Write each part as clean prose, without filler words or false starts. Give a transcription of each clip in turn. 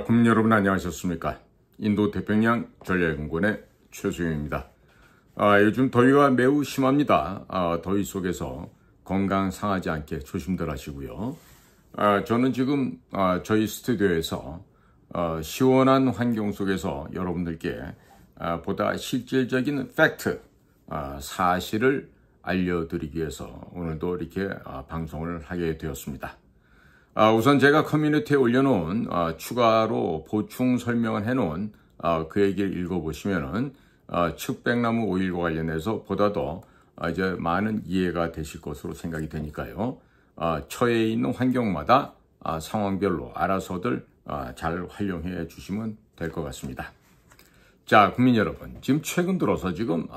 국민 여러분 안녕하셨습니까? 인도 태평양 전략연구원의 최수영입니다. 요즘 더위가 매우 심합니다. 더위 속에서 건강 상하지 않게 조심들 하시고요. 저는 지금 저희 스튜디오에서 시원한 환경 속에서 여러분들께 보다 실질적인 팩트, 사실을 알려드리기 위해서 오늘도 이렇게 방송을 하게 되었습니다. 우선 제가 커뮤니티에 올려놓은 추가로 보충 설명을 해놓은 그 얘기를 읽어보시면은 측백나무 오일과 관련해서 보다 더 이제 많은 이해가 되실 것으로 생각이 되니까요. 처해 있는 환경마다 상황별로 알아서들 잘 활용해 주시면 될 것 같습니다. 자, 국민 여러분, 지금 최근 들어서 지금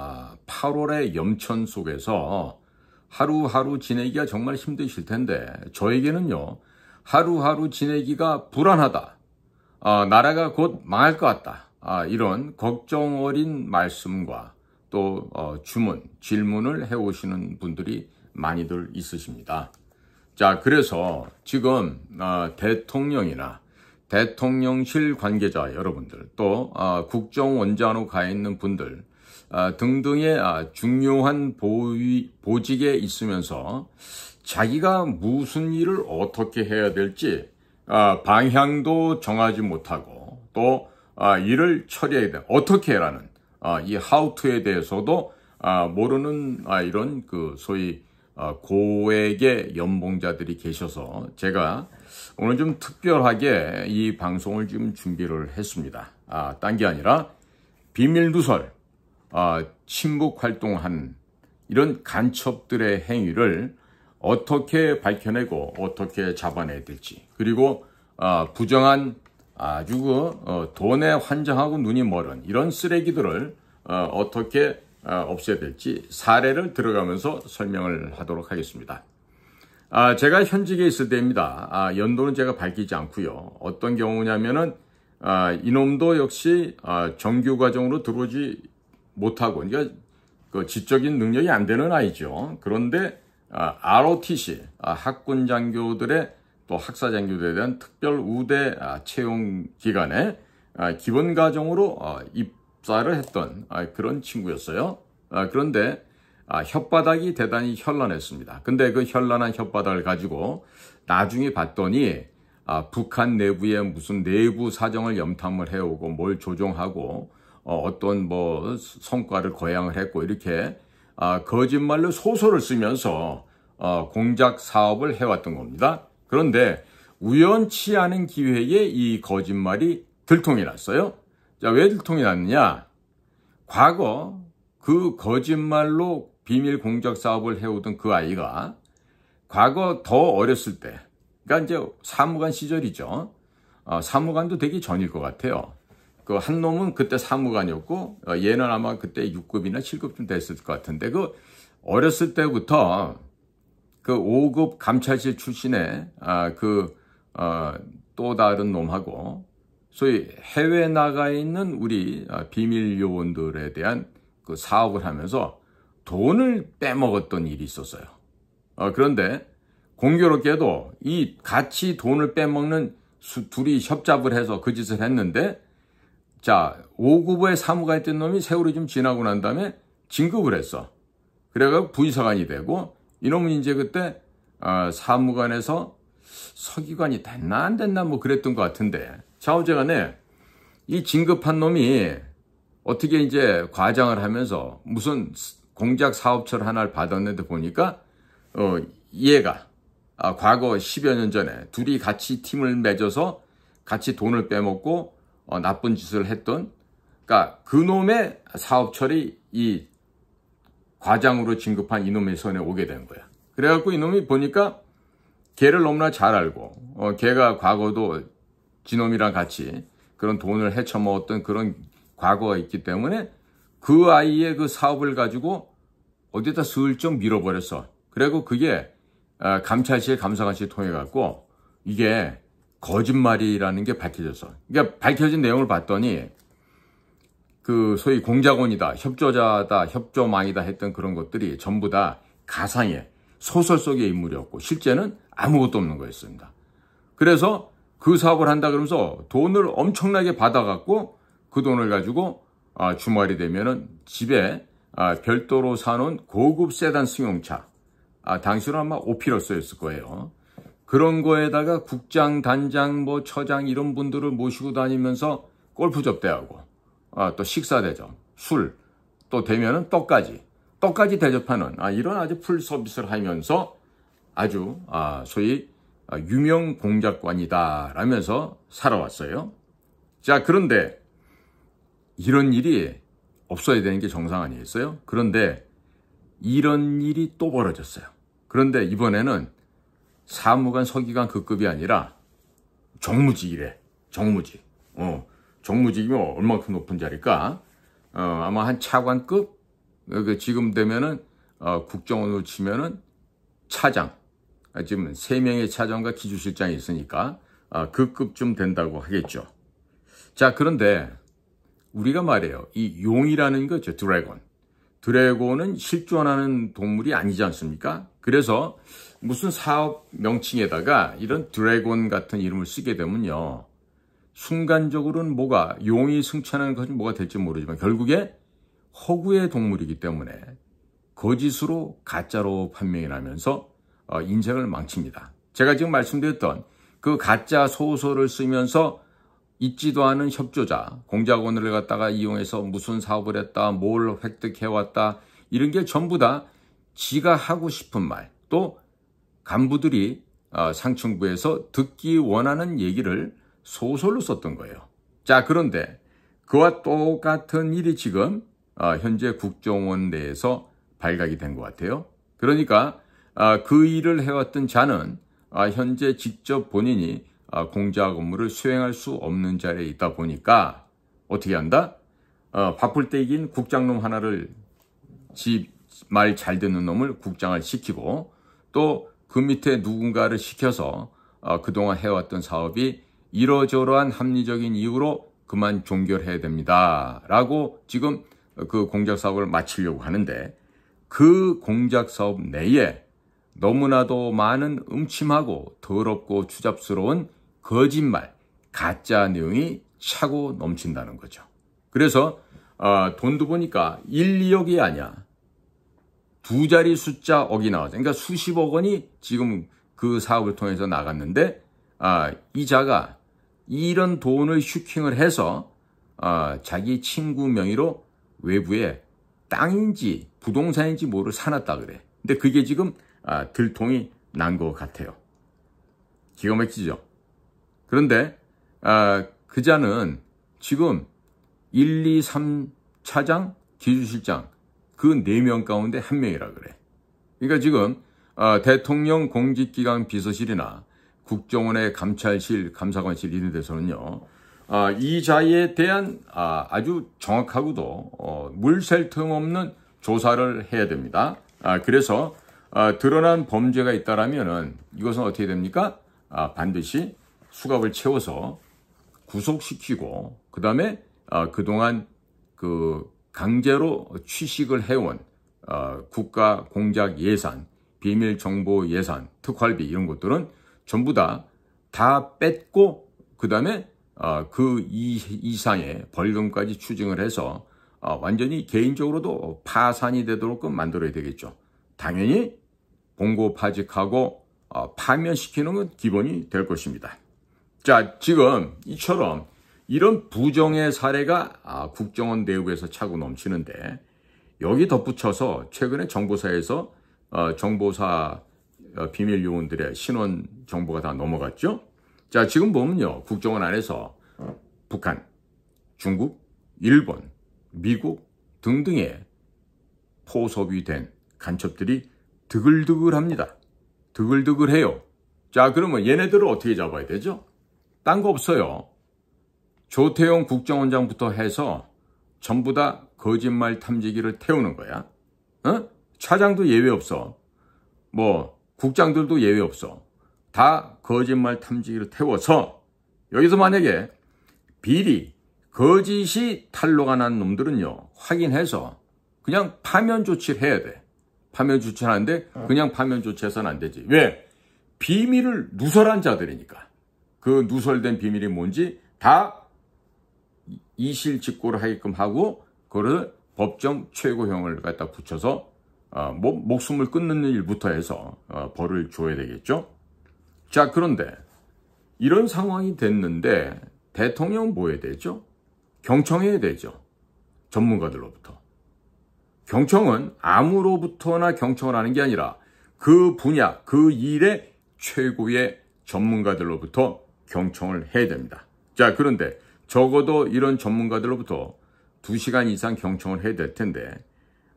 8월의 염천 속에서 하루하루 지내기가 정말 힘드실 텐데 저에게는요, 하루하루 지내기가 불안하다, 나라가 곧 망할 것 같다, 이런 걱정 어린 말씀과 또 주문, 질문을 해오시는 분들이 많이들 있으십니다. 자, 그래서 지금 대통령이나 대통령실 관계자 여러분들, 또 국정원장으로 가 있는 분들 등등의 중요한 보직에 있으면서 자기가 무슨 일을 어떻게 해야 될지 방향도 정하지 못하고 또 일을 처리해야 돼 어떻게 해라는 이 how to에 대해서도 모르는 이런 그 소위 고액의 연봉자들이 계셔서 제가 오늘 좀 특별하게 이 방송을 좀 준비를 했습니다. 딴 게 아니라 비밀 누설, 친북 활동한 이런 간첩들의 행위를 어떻게 밝혀내고 어떻게 잡아내야 될지, 그리고 부정한 아주 돈에 환장하고 눈이 멀은 이런 쓰레기들을 어떻게 없애야 될지 사례를 들어가면서 설명을 하도록 하겠습니다. 제가 현직에 있을 때입니다. 연도는 제가 밝히지 않고요. 어떤 경우냐면은 이놈도 역시 정규 과정으로 들어오지 못하고, 그러니까 그 지적인 능력이 안 되는 아이죠. 그런데 ROTC, 학군 장교들의 또 학사 장교들에 대한 특별 우대 채용 기간에 기본 과정으로 입사를 했던 그런 친구였어요. 그런데 혓바닥이 대단히 현란했습니다. 근데 그 현란한 혓바닥을 가지고 나중에 봤더니 북한 내부의 무슨 내부 사정을 염탐을 해오고 뭘 조종하고 어떤 뭐 성과를 거양을 했고 이렇게 거짓말로 소설을 쓰면서 공작 사업을 해왔던 겁니다. 그런데 우연치 않은 기회에 이 거짓말이 들통이 났어요. 자, 왜 들통이 났느냐? 과거 그 거짓말로 비밀 공작 사업을 해오던 그 아이가 과거 더 어렸을 때, 그러니까 이제 사무관 시절이죠. 사무관도 되기 전일 것 같아요. 그 한 놈은 그때 사무관이었고 얘는 아마 그때 6급이나 7급쯤 됐을 것 같은데, 그 어렸을 때부터 그 5급 감찰실 출신의 또 다른 놈하고 소위 해외 나가 있는 우리 비밀 요원들에 대한 그 사업을 하면서 돈을 빼먹었던 일이 있었어요. 그런데 공교롭게도 이 같이 돈을 빼먹는 둘이 협잡을 해서 그 짓을 했는데, 자, 5급의 사무가 했던 놈이 세월이 좀 지나고 난 다음에 진급을 했어. 그래가지고 부의사관이 되고, 이놈은 이제 그때 사무관에서 서기관이 됐나 안 됐나 뭐 그랬던 것 같은데, 자, 어쨌간에 이 진급한 놈이 어떻게 이제 과장을 하면서 무슨 공작 사업처를 하나를 받았는데 보니까 얘가 과거 10여 년 전에 둘이 같이 팀을 맺어서 같이 돈을 빼먹고 나쁜 짓을 했던, 그러니까 그놈의 사업처리 이 과장으로 진급한 이놈의 손에 오게 된 거야. 그래갖고 이놈이 보니까 걔를 너무나 잘 알고 걔가 과거도 지놈이랑 같이 그런 돈을 헤쳐먹었던 그런 과거가 있기 때문에 그 아이의 그 사업을 가지고 어디다 슬쩍 밀어버렸어. 그리고 그게 감찰실 감사관실 통해갖고 이게 거짓말이라는 게 밝혀졌어. 그러니까 밝혀진 내용을 봤더니 그 소위 공작원이다, 협조자다, 협조망이다 했던 그런 것들이 전부 다 가상의 소설 속의 인물이었고 실제는 아무것도 없는 거였습니다. 그래서 그 사업을 한다 그러면서 돈을 엄청나게 받아갖고 그 돈을 가지고 주말이 되면은 집에 별도로 사놓은 고급 세단 승용차, 당시로는 아마 오피러스였을 거예요. 그런 거에다가 국장, 단장, 뭐 처장 이런 분들을 모시고 다니면서 골프 접대하고 또 식사 대접, 술, 또 되면은 떡까지 대접하는 이런 아주 풀 서비스를 하면서 아주 소위 유명 공작관이다 라면서 살아왔어요. 자, 그런데 이런 일이 없어야 되는 게 정상 아니겠어요? 그런데 이런 일이 또 벌어졌어요. 그런데 이번에는 사무관, 서기관 그 급이 아니라 정무직이래. 정무직. 정무직이면 얼마큼 높은 자리일까? 아마 한 차관급? 지금 되면은 국정원으로 치면은 차장. 지금 3명의 차장과 기주실장이 있으니까 그 급쯤 된다고 하겠죠. 자, 그런데 우리가 말해요. 이 용이라는 거죠. 드래곤. 드래곤은 실존하는 동물이 아니지 않습니까? 그래서 무슨 사업 명칭에다가 이런 드래곤 같은 이름을 쓰게 되면요. 순간적으로는 용이 승천하는 것이 뭐가 될지 모르지만 결국에 허구의 동물이기 때문에 거짓으로 가짜로 판명이 나면서 인생을 망칩니다. 제가 지금 말씀드렸던 그 가짜 소설을 쓰면서 있지도 않은 협조자, 공작원을 갖다가 이용해서 무슨 사업을 했다, 뭘 획득해왔다, 이런 게 전부 다 지가 하고 싶은 말, 또 간부들이 상층부에서 듣기 원하는 얘기를 소설로 썼던 거예요. 자, 그런데 그와 똑같은 일이 지금 현재 국정원 내에서 발각이 된 것 같아요. 그러니까 그 일을 해왔던 자는 현재 직접 본인이 공작 업무를 수행할 수 없는 자리에 있다 보니까 어떻게 한다? 바쁠 때 이긴 국장놈 하나를 말 잘 듣는 놈을 국장을 시키고 또 그 밑에 누군가를 시켜서 그동안 해왔던 사업이 이러저러한 합리적인 이유로 그만 종결해야 됩니다. 라고 지금 그 공작 사업을 마치려고 하는데 그 공작 사업 내에 너무나도 많은 음침하고 더럽고 추잡스러운 거짓말, 가짜 내용이 차고 넘친다는 거죠. 그래서 돈도 보니까 1, 2억이 아니야. 2자리 숫자 억이 나왔죠. 그러니까 수십억 원이 지금 그 사업을 통해서 나갔는데 이 자가 이런 돈을 슈킹을 해서 자기 친구 명의로 외부에 땅인지 부동산인지 뭐를 사놨다 그래. 근데 그게 지금 들통이 난 것 같아요. 기가 막히죠. 그런데 그 자는 지금 1, 2, 3 차장, 기주실장 그 4명 가운데 1명이라 그래. 그러니까 지금 대통령 공직기강 비서실이나 국정원의 감찰실, 감사관실 이런 데서는요. 이 자에 대한 아주 정확하고도 물샐 틈 없는 조사를 해야 됩니다. 그래서 드러난 범죄가 있다라면은 이것은 어떻게 됩니까? 반드시 수갑을 채워서 구속시키고 그다음에 그동안 그 강제로 취식을 해온 국가 공작 예산, 비밀 정보 예산, 특활비 이런 것들은 전부 다 뺏고 그다음에 그 이상의 벌금까지 추징을 해서 완전히 개인적으로도 파산이 되도록 만들어야 되겠죠. 당연히 봉고파직하고 파면시키는 건 기본이 될 것입니다. 자, 지금 이처럼 이런 부정의 사례가 국정원 내부에서 차고 넘치는데 여기 덧붙여서 최근에 정보사에서 정보사 비밀 요원들의 신원 정보가 다 넘어갔죠. 자, 지금 보면요. 국정원 안에서 북한, 중국, 일본, 미국 등등의 포섭이 된 간첩들이 드글드글합니다. 드글드글해요. 자, 그러면 얘네들을 어떻게 잡아야 되죠? 딴 거 없어요. 조태용 국정원장부터 해서 전부 다 거짓말 탐지기를 태우는 거야. 차장도 예외 없어. 국장들도 예외 없어. 다 거짓말 탐지기를 태워서 여기서 만약에 비리, 거짓이 탄로가 난 놈들은요. 확인해서 그냥 파면 조치를 해야 돼. 파면 조치를 하는데 그냥 파면 조치해서는 안 되지. 왜? 비밀을 누설한 자들이니까. 그 누설된 비밀이 뭔지 다 이실직고를 하게끔 하고 그거를 법정 최고형을 갖다 붙여서 목숨을 끊는 일부터 해서 벌을 줘야 되겠죠. 자, 그런데 이런 상황이 됐는데 대통령은 뭐 해야 되죠? 경청해야 되죠. 전문가들로부터. 경청은 아무로부터나 경청을 하는 게 아니라 그 분야, 그 일의 최고의 전문가들로부터 경청을 해야 됩니다. 자, 그런데 적어도 이런 전문가들로부터 2시간 이상 경청을 해야 될 텐데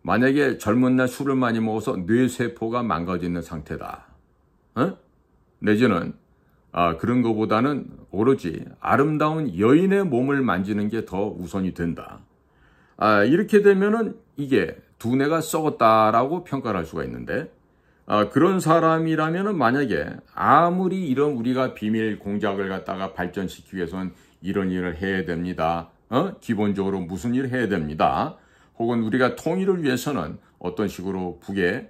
만약에 젊은 날 술을 많이 먹어서 뇌세포가 망가져 있는 상태다. 내지는 그런 것보다는 오로지 아름다운 여인의 몸을 만지는 게 더 우선이 된다. 이렇게 되면은 이게 두뇌가 썩었다라고 평가를 할 수가 있는데 그런 사람이라면은 만약에 아무리 이런 우리가 비밀 공작을 갖다가 발전시키기 위해서는 이런 일을 해야 됩니다. 기본적으로 무슨 일을 해야 됩니다. 혹은 우리가 통일을 위해서는 어떤 식으로 북의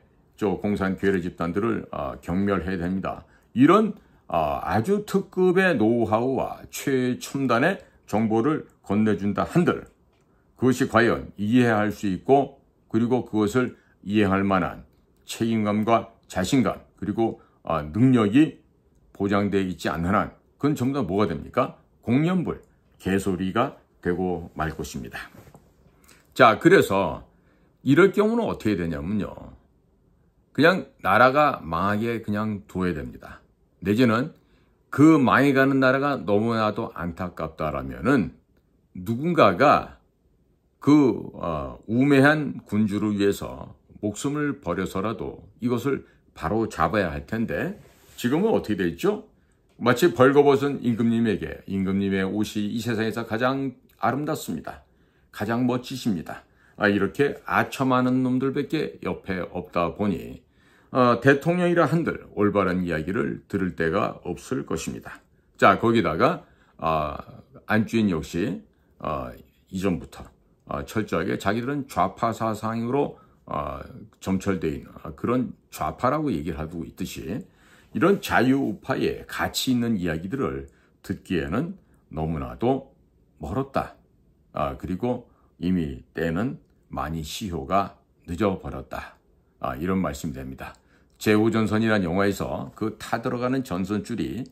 공산 괴뢰 집단들을 경멸해야 됩니다. 이런 아주 특급의 노하우와 최첨단의 정보를 건네준다 한들 그것이 과연 이해할 수 있고 그리고 그것을 이해할 만한 책임감과 자신감 그리고 능력이 보장되어 있지 않는 한 그건 전부 다 뭐가 됩니까? 공연불, 개소리가 되고 말 것입니다. 자, 그래서 이럴 경우는 어떻게 되냐면요. 그냥 나라가 망하게 그냥 둬야 됩니다. 내지는 그 망해가는 나라가 너무나도 안타깝다라면은 누군가가 그 우매한 군주를 위해서 목숨을 버려서라도 이것을 바로 잡아야 할 텐데 지금은 어떻게 돼 있죠? 마치 벌거벗은 임금님의 옷이 이 세상에서 가장 아름답습니다. 가장 멋지십니다. 이렇게 아첨하는 놈들밖에 옆에 없다 보니 대통령이라 한들 올바른 이야기를 들을 데가 없을 것입니다. 자, 거기다가 안주인 역시 이전부터 철저하게 자기들은 좌파 사상으로 점철되어 있는 그런 좌파라고 얘기를 하고 있듯이 이런 자유우파의 가치 있는 이야기들을 듣기에는 너무나도 멀었다. 그리고 이미 때는 많이 시효가 늦어버렸다. 이런 말씀이 됩니다. 제5전선이라는 영화에서 그 타 들어가는 전선줄이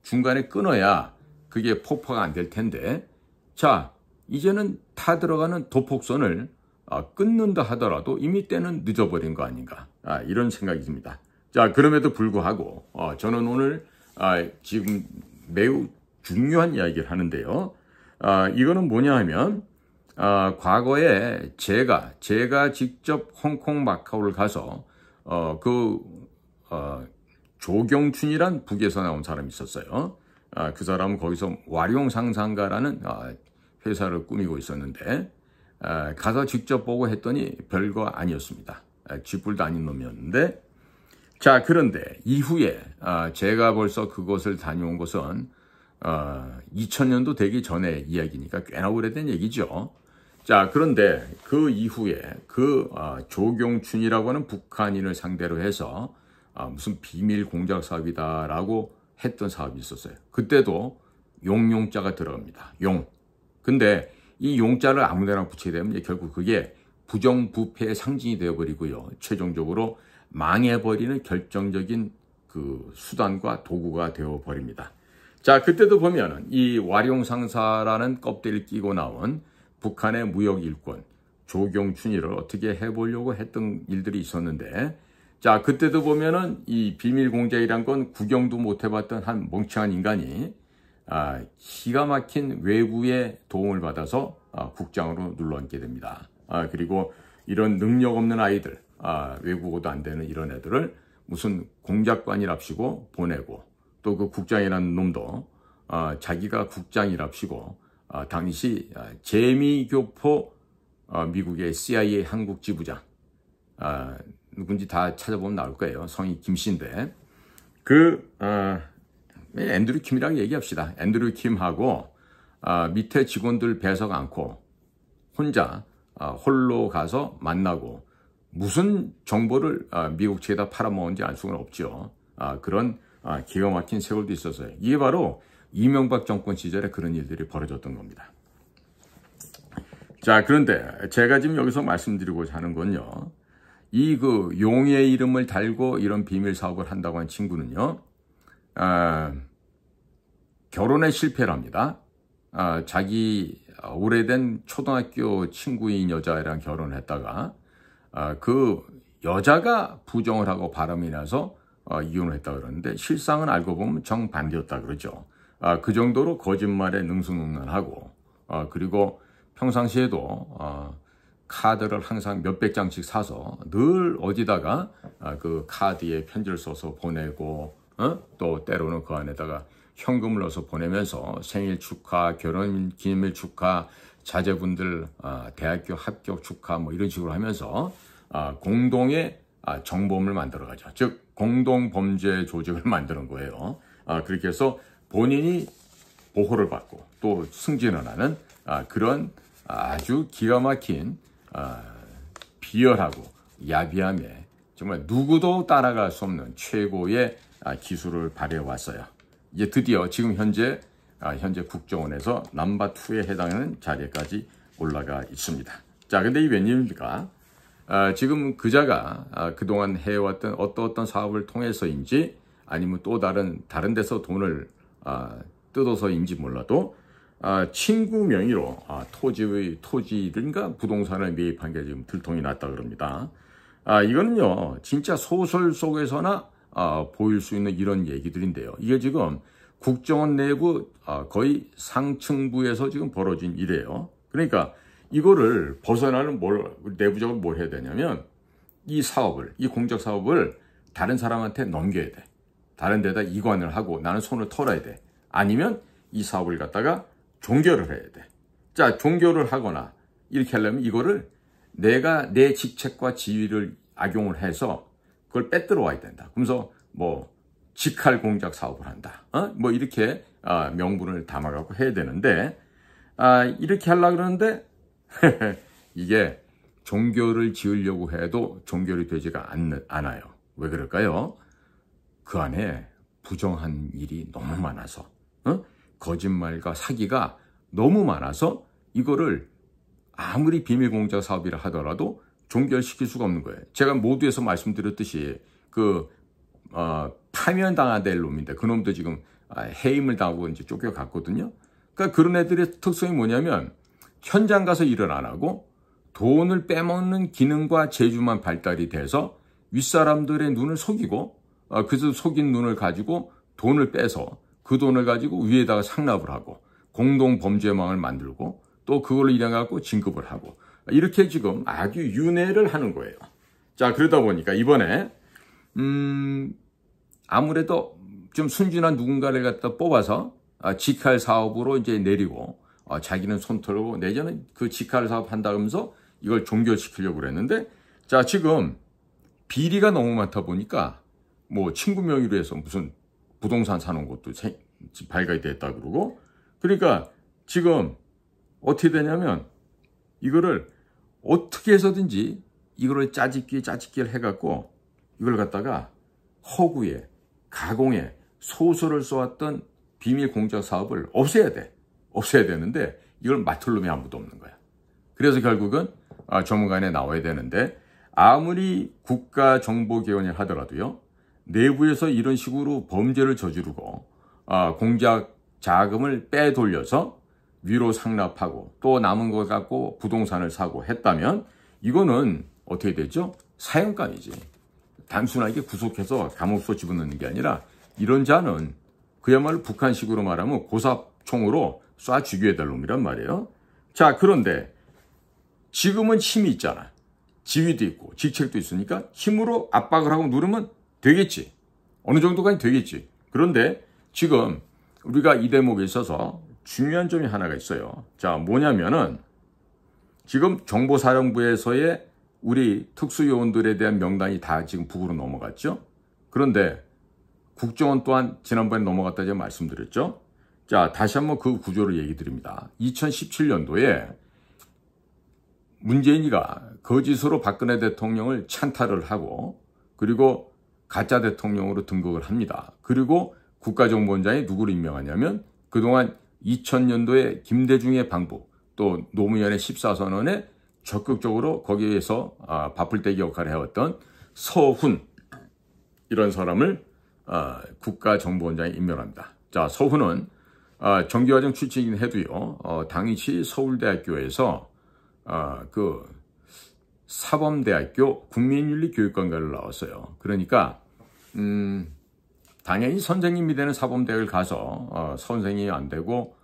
중간에 끊어야 그게 폭파가 안 될 텐데 자, 이제는 타 들어가는 도폭선을 끊는다 하더라도 이미 때는 늦어버린 거 아닌가. 이런 생각이 듭니다. 자, 그럼에도 불구하고 저는 오늘 지금 매우 중요한 이야기를 하는데요. 이거는 뭐냐 하면 과거에 제가 직접 홍콩 마카오를 가서 조경춘이란 북에서 나온 사람이 있었어요. 그 사람은 거기서 와룡상상가라는 회사를 꾸미고 있었는데 가서 직접 보고 했더니 별거 아니었습니다. 쥐뿔도 아닌 놈이었는데 자, 그런데 이후에 제가 벌써 그곳을 다녀온 것은 2000년도 되기 전의 이야기니까 꽤나 오래된 얘기죠. 자, 그런데 그 이후에 조경춘이라고 하는 북한인을 상대로 해서 무슨 비밀 공작 사업이다라고 했던 사업이 있었어요. 그때도 용자가 들어갑니다. 용. 근데 이 용자를 아무데나 붙이게 되면 결국 그게 부정부패의 상징이 되어버리고요. 최종적으로 망해버리는 결정적인 그 수단과 도구가 되어버립니다. 자, 그때도 보면 이 와룡상사라는 껍데기를 끼고 나온 북한의 무역 일꾼 조경춘이를 어떻게 해보려고 했던 일들이 있었는데 자, 그때도 보면은 이 비밀 공작이란 건 구경도 못 해봤던 한 멍청한 인간이 기가 막힌 외부의 도움을 받아서 국장으로 눌러앉게 됩니다. 그리고 이런 능력 없는 아이들, 외국어도 안 되는 이런 애들을 무슨 공작관이랍시고 보내고 또 그 국장이라는 놈도 자기가 국장이랍시고 당시 재미교포 미국의 CIA 한국 지부장 누군지 다 찾아보면 나올 거예요. 성이 김씨인데 앤드류 킴이라고 얘기합시다. 앤드류 킴하고 밑에 직원들 배석 않고 혼자 홀로 가서 만나고 무슨 정보를 미국 측에다 팔아먹은지 알 수는 없죠. 그런 기가 막힌 세월도 있었어요. 이게 바로 이명박 정권 시절에 그런 일들이 벌어졌던 겁니다. 자, 그런데 제가 지금 여기서 말씀드리고자 하는 건요. 이 용의 이름을 달고 이런 비밀 사업을 한다고 한 친구는요. 결혼에 실패를 합니다. 자기 오래된 초등학교 친구인 여자랑 결혼을 했다가 그 여자가 부정을 하고 바람이 나서 이혼을 했다 그러는데 실상은 알고 보면 정반대였다 그러죠. 그 정도로 거짓말에 능수능란하고 그리고 평상시에도 카드를 항상 몇백 장씩 사서 늘 어디다가 그 카드에 편지를 써서 보내고 또 때로는 그 안에다가 현금을 넣어서 보내면서 생일 축하, 결혼 기념일 축하, 자제분들 대학교 합격 축하 뭐 이런 식으로 하면서 공동의 정범을 만들어가죠. 즉 공동범죄 조직을 만드는 거예요. 그렇게 해서 본인이 보호를 받고 또 승진을 하는 그런 아주 기가 막힌 비열하고 야비함에 정말 누구도 따라갈 수 없는 최고의 기술을 발휘해왔어요. 이제 드디어 지금 현재 국정원에서 넘버2에 해당하는 자리까지 올라가 있습니다. 자, 근데 이 웬일입니까? 지금 그자가 그동안 해왔던 어떤 사업을 통해서인지 아니면 또 다른 데서 돈을 뜯어서인지 몰라도 친구 명의로 토지든가 부동산을 매입한 게 지금 들통이 났다 그럽니다. 이거는요 진짜 소설 속에서나 보일 수 있는 이런 얘기들인데요. 이게 지금 국정원 내부 거의 상층부에서 지금 벌어진 일이에요. 그러니까 이거를 벗어나는 내부적으로 뭘 해야 되냐면 이 공적 사업을 다른 사람한테 넘겨야 돼. 다른 데다 이관을 하고 나는 손을 털어야 돼. 아니면 이 사업을 갖다가 종결을 해야 돼. 자, 종결을 하거나 이렇게 하려면 이거를 내가 내 직책과 지위를 악용을 해서 그걸 빼들어 와야 된다. 그러면서 뭐 직할 공작 사업을 한다. 뭐 이렇게 명분을 담아갖고 해야 되는데 이렇게 하려고 그러는데 이게 종결을 지으려고 해도 종결이 되지가 않아요. 왜 그럴까요? 그 안에 부정한 일이 너무 많아서 거짓말과 사기가 너무 많아서 이거를 아무리 비밀공작 사업이라 하더라도 종결시킬 수가 없는 거예요. 제가 모두에서 말씀드렸듯이 파면당한 될 놈인데 그 놈도 지금 해임을 당하고 이제 쫓겨갔거든요. 그러니까 그런 애들의 특성이 뭐냐면 현장 가서 일을 안 하고 돈을 빼먹는 기능과 재주만 발달이 돼서 윗사람들의 눈을 속이고 그래서 속인 눈을 가지고 돈을 빼서 그 돈을 가지고 위에다가 상납을 하고 공동범죄망을 만들고 또 그걸로 일해갖고 진급을 하고 이렇게 지금 아주 윤회를 하는 거예요. 자, 그러다 보니까 이번에 아무래도 좀 순진한 누군가를 갖다 뽑아서 직할 사업으로 이제 내리고 자기는 손 털고 내지는 그 직할 사업 한다면서 이걸 종결시키려고 그랬는데 자, 지금 비리가 너무 많다 보니까 뭐 친구 명의로 해서 무슨 부동산 사는 것도 발각이 됐다 그러고 그러니까 지금 어떻게 되냐면 이거를 어떻게 해서든지 이거를 짜집기를 해갖고 이걸 갖다가 허구에 가공에 소설을 써왔던 비밀 공작 사업을 없애야 되는데 이걸 맡을 놈이 아무도 없는 거야. 그래서 결국은 전문가에 나와야 되는데 아무리 국가정보개혁을 하더라도요. 내부에서 이런 식으로 범죄를 저지르고 공작 자금을 빼돌려서 위로 상납하고 또 남은 것 갖고 부동산을 사고 했다면 이거는 어떻게 되죠? 사형감이지. 단순하게 구속해서 감옥소 집어넣는 게 아니라 이런 자는 그야말로 북한식으로 말하면 고사총으로 쏴 죽여야 될 놈이란 말이에요. 자, 그런데 지금은 힘이 있잖아. 지위도 있고 직책도 있으니까 힘으로 압박을 하고 누르면 되겠지. 어느 정도까지 되겠지. 그런데 지금 우리가 이 대목에 있어서 중요한 점이 하나가 있어요. 자, 뭐냐면은 지금 정보사령부에서의 우리 특수요원들에 대한 명단이 다 지금 북으로 넘어갔죠. 그런데 국정원 또한 지난번에 넘어갔다 제가 말씀드렸죠. 자, 다시 한번 그 구조를 얘기 드립니다. 2017년도에 문재인이가 거짓으로 박근혜 대통령을 찬탈을 하고 그리고 가짜 대통령으로 등극을 합니다. 그리고 국가정보원장이 누구를 임명하냐면 그동안 2000년도에 김대중의 방북, 또 노무현의 14선언에 적극적으로 거기에서 바풀떼기 역할을 해왔던 서훈, 이런 사람을 국가정보원장에 임명합니다. 자, 서훈은 정규과정 출신이긴 해도요, 당시 서울대학교에서 그 사범대학교 국민윤리교육관과를 나왔어요. 그러니까 당연히 선생님이 되는 사범대학을 가서 선생이 안 되고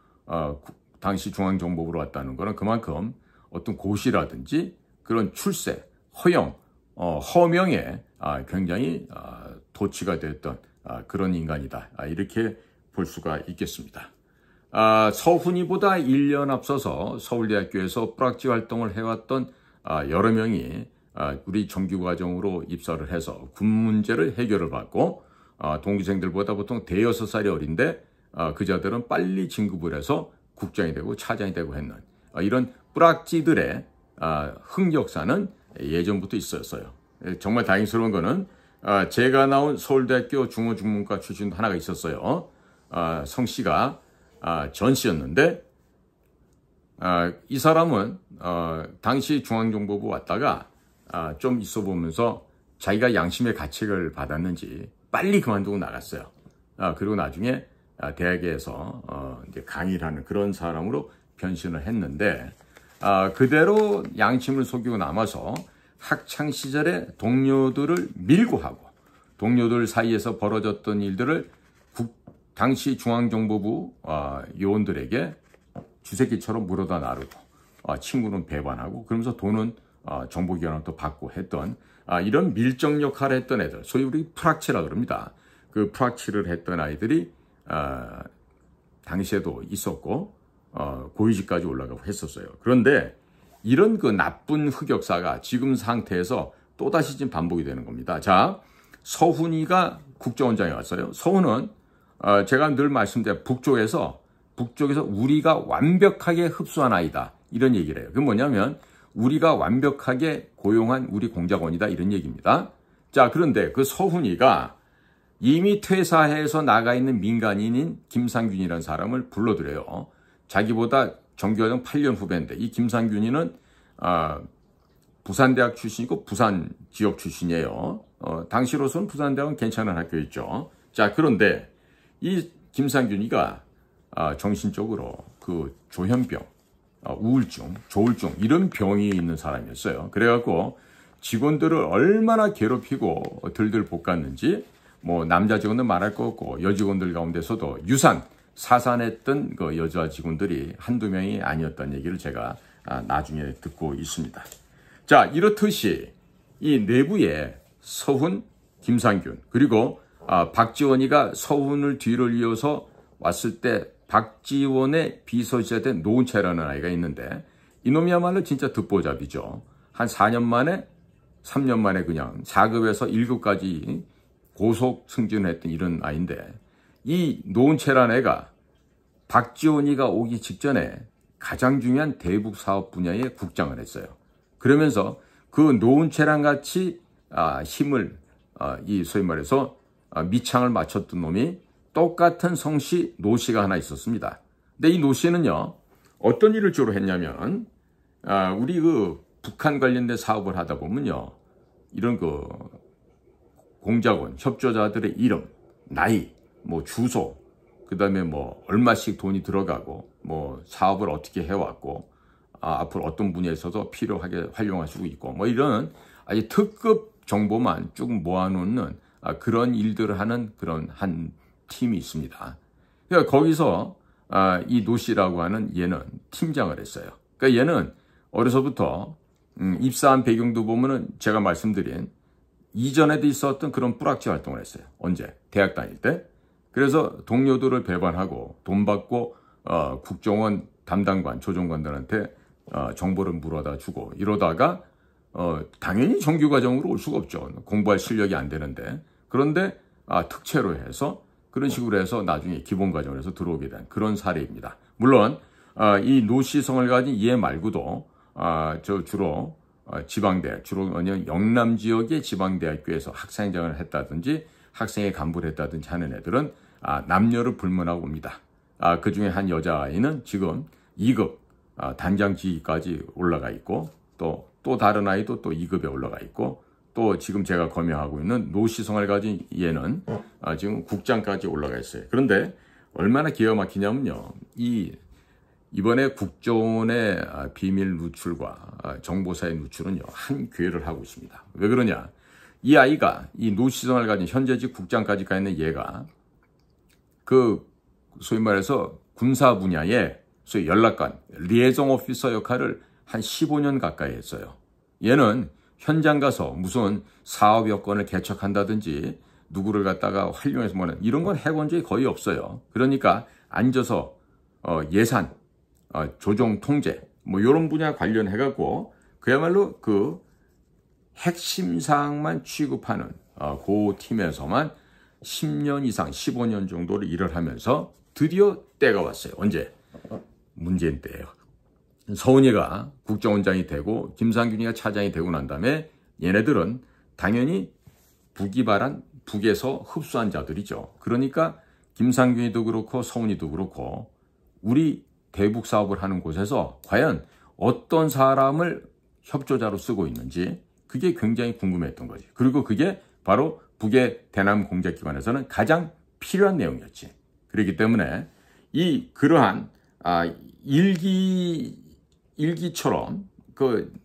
당시 중앙정보부로 왔다는 거는 그만큼 어떤 고시라든지 그런 출세, 허영, 허명에 굉장히 도취가 되었던 그런 인간이다. 이렇게 볼 수가 있겠습니다. 서훈이보다 1년 앞서서 서울대학교에서 뿌락지 활동을 해왔던 여러 명이 우리 정규과정으로 입사를 해서 군 문제를 해결을 받고 동기생들보다 보통 대여섯 살이 어린데 그자들은 빨리 진급을 해서 국장이 되고 차장이 되고 했는 이런 뿌락지들의 흑역사는 예전부터 있었어요. 정말 다행스러운 거는 제가 나온 서울대학교 중어중문과 출신 하나가 있었어요. 성씨가 전 씨였는데 이 사람은 당시 중앙정보부 왔다가 좀 있어 보면서 자기가 양심의 가책을 받았는지 빨리 그만두고 나갔어요. 그리고 나중에 대학에서 이제 강의를 하는 그런 사람으로 변신을 했는데 그대로 양심을 속이고 남아서 학창시절에 동료들을 밀고 하고 동료들 사이에서 벌어졌던 일들을 당시 중앙정보부 요원들에게 쥐새끼처럼 물어다 나르고 친구는 배반하고 그러면서 돈은 정보기관으로부터 받고 했던 이런 밀정 역할을 했던 애들, 소위 우리 프락치라 그럽니다. 그 프락치를 했던 아이들이 당시에도 있었고 고위직까지 올라가고 했었어요. 그런데 이런 그 나쁜 흑역사가 지금 상태에서 또다시 지금 반복이 되는 겁니다. 자, 서훈이가 국정원장에 왔어요. 서훈은 제가 늘 말씀드린 북쪽에서 우리가 완벽하게 흡수한 아이다. 이런 얘기를 해요. 그게 뭐냐면 우리가 완벽하게 고용한 우리 공작원이다. 이런 얘기입니다. 자, 그런데 그 서훈이가 이미 퇴사해서 나가 있는 민간인인 김상균이라는 사람을 불러들여요. 자기보다 정규과정 8년 후배인데 이 김상균이는 부산대학 출신이고 부산 지역 출신이에요. 당시로서는 부산대학은 괜찮은 학교였죠. 자, 그런데 이 김상균이가 정신적으로 그 조현병, 우울증, 조울증 이런 병이 있는 사람이었어요. 그래갖고 직원들을 얼마나 괴롭히고 들들 볶았는지 뭐 남자 직원들 말할 거 없고 여직원들 가운데서도 사산했던 그 여자 직원들이 한두 명이 아니었다는 얘기를 제가 나중에 듣고 있습니다. 자, 이렇듯이 이 내부에 서훈, 김상균 그리고 박지원이가 서훈을 뒤를 이어서 왔을 때 박지원의 비서실장 된 노은채라는 아이가 있는데 이놈이야말로 진짜 듣보잡이죠. 한 4년 만에 3년 만에 그냥 4급에서 1급까지 고속 승진을 했던 이런 아이인데 이 노은채라는 애가 박지원이가 오기 직전에 가장 중요한 대북 사업 분야의 국장을 했어요. 그러면서 그 노은채랑 같이 힘을 소위 말해서 밑창을 맞췄던 놈이 똑같은 성씨 노씨가 하나 있었습니다. 근데 이 노씨는요 어떤 일을 주로 했냐면 우리 그 북한 관련된 사업을 하다 보면요 이런 그 공작원 협조자들의 이름, 나이, 뭐 주소, 그다음에 뭐 얼마씩 돈이 들어가고 뭐 사업을 어떻게 해왔고 앞으로 어떤 분야에서도 필요하게 활용할 수 있고 뭐 이런 아주 특급 정보만 쭉 모아놓는 그런 일들을 하는 그런 한 팀이 있습니다. 그러니까 거기서 이 노씨라고 하는 얘는 팀장을 했어요. 그러니까 얘는 어려서부터 입사한 배경도 보면은 제가 말씀드린 이전에도 있었던 그런 뿌락지 활동을 했어요. 언제? 대학 다닐 때. 그래서 동료들을 배반하고 돈 받고 국정원 담당관, 조정관들한테 정보를 물어다 주고 이러다가 당연히 정규과정으로 올 수가 없죠. 공부할 실력이 안 되는데. 그런데 특채로 해서 그런 식으로 해서 나중에 기본과정을 해서 들어오게 된 그런 사례입니다. 물론 이 노씨성을 가진 얘 말고도 주로 지방대, 주로 영남 지역의 지방대학교에서 학생장을 했다든지 학생회 간부를 했다든지 하는 애들은 남녀를 불문하고 옵니다. 그 중에 한 여자아이는 지금 2급 단장 지휘까지 올라가 있고 또 다른 아이도 또 2급에 올라가 있고 또 지금 제가 검역하고 있는 노시성을 가진 얘는 지금 국장까지 올라가 있어요. 그런데 얼마나 기가 막히냐면요. 이번에 국정원의 비밀 누출과 정보사의 누출은요. 한 궤를 하고 있습니다. 왜 그러냐. 이 아이가 이 노시성을 가진 현재직 국장까지 가 있는 얘가 소위 말해서 군사 분야의 소위 연락관, 리에종 오피서 역할을 한 15년 가까이 했어요. 얘는 현장 가서 무슨 사업 여건을 개척한다든지 누구를 갖다가 활용해서 뭐는 이런 건 해본 적이 거의 없어요. 그러니까 앉아서 예산, 조정 통제 뭐 이런 분야 관련해갖고 그야말로 그 핵심 사항만 취급하는 그 팀에서만 10년 이상 15년 정도를 일을 하면서 드디어 때가 왔어요. 언제? 문재인 때예요. 서훈이가 국정원장이 되고 김상균이가 차장이 되고 난 다음에 얘네들은 당연히 북에서 흡수한 자들이죠. 그러니까 김상균이도 그렇고 서훈이도 그렇고 우리 대북 사업을 하는 곳에서 과연 어떤 사람을 협조자로 쓰고 있는지 그게 굉장히 궁금했던 거지. 그리고 그게 바로 북의 대남 공작기관에서는 가장 필요한 내용이었지. 그렇기 때문에 그러한 일기처럼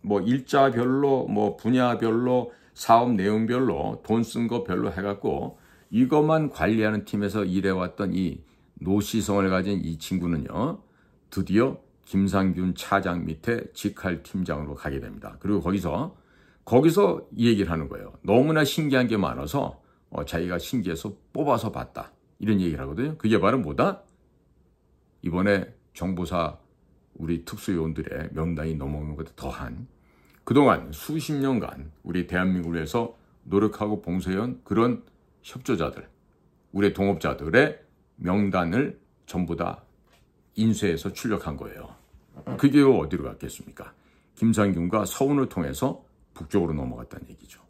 뭐 일자별로 뭐 분야별로 사업 내용별로 돈 쓴 거 별로 해갖고 이것만 관리하는 팀에서 일해왔던 이 노시성을 가진 이 친구는요. 드디어 김상균 차장 밑에 직할 팀장으로 가게 됩니다. 그리고 거기서 이 얘기를 하는 거예요. 너무나 신기한 게 많아서 자기가 신기해서 뽑아서 봤다. 이런 얘기를 하거든요. 그게 바로 뭐다? 이번에 정보사 우리 특수요원들의 명단이 넘어오는 것에 더한 그동안 수십 년간 우리 대한민국을 위해서 노력하고 봉사해온 그런 협조자들, 우리 동업자들의 명단을 전부 다 인쇄해서 출력한 거예요. 그게 어디로 갔겠습니까? 김상균과 서훈을 통해서 북쪽으로 넘어갔다는 얘기죠.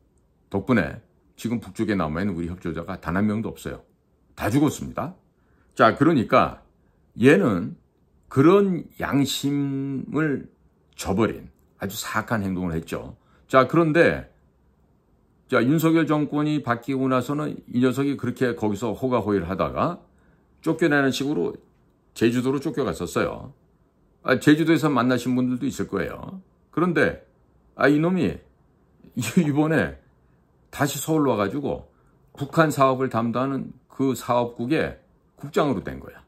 덕분에 지금 북쪽에 남아있는 우리 협조자가 단 한 명도 없어요. 다 죽었습니다. 자, 그러니까 얘는 그런 양심을 저버린 아주 사악한 행동을 했죠. 자, 그런데 윤석열 정권이 바뀌고 나서는 이 녀석이 그렇게 거기서 호가호위를 하다가 쫓겨내는 식으로 제주도로 쫓겨갔었어요. 제주도에서 만나신 분들도 있을 거예요. 그런데 이놈이 이번에 다시 서울로 와가지고 북한 사업을 담당하는 그 사업국의 국장으로 된 거야.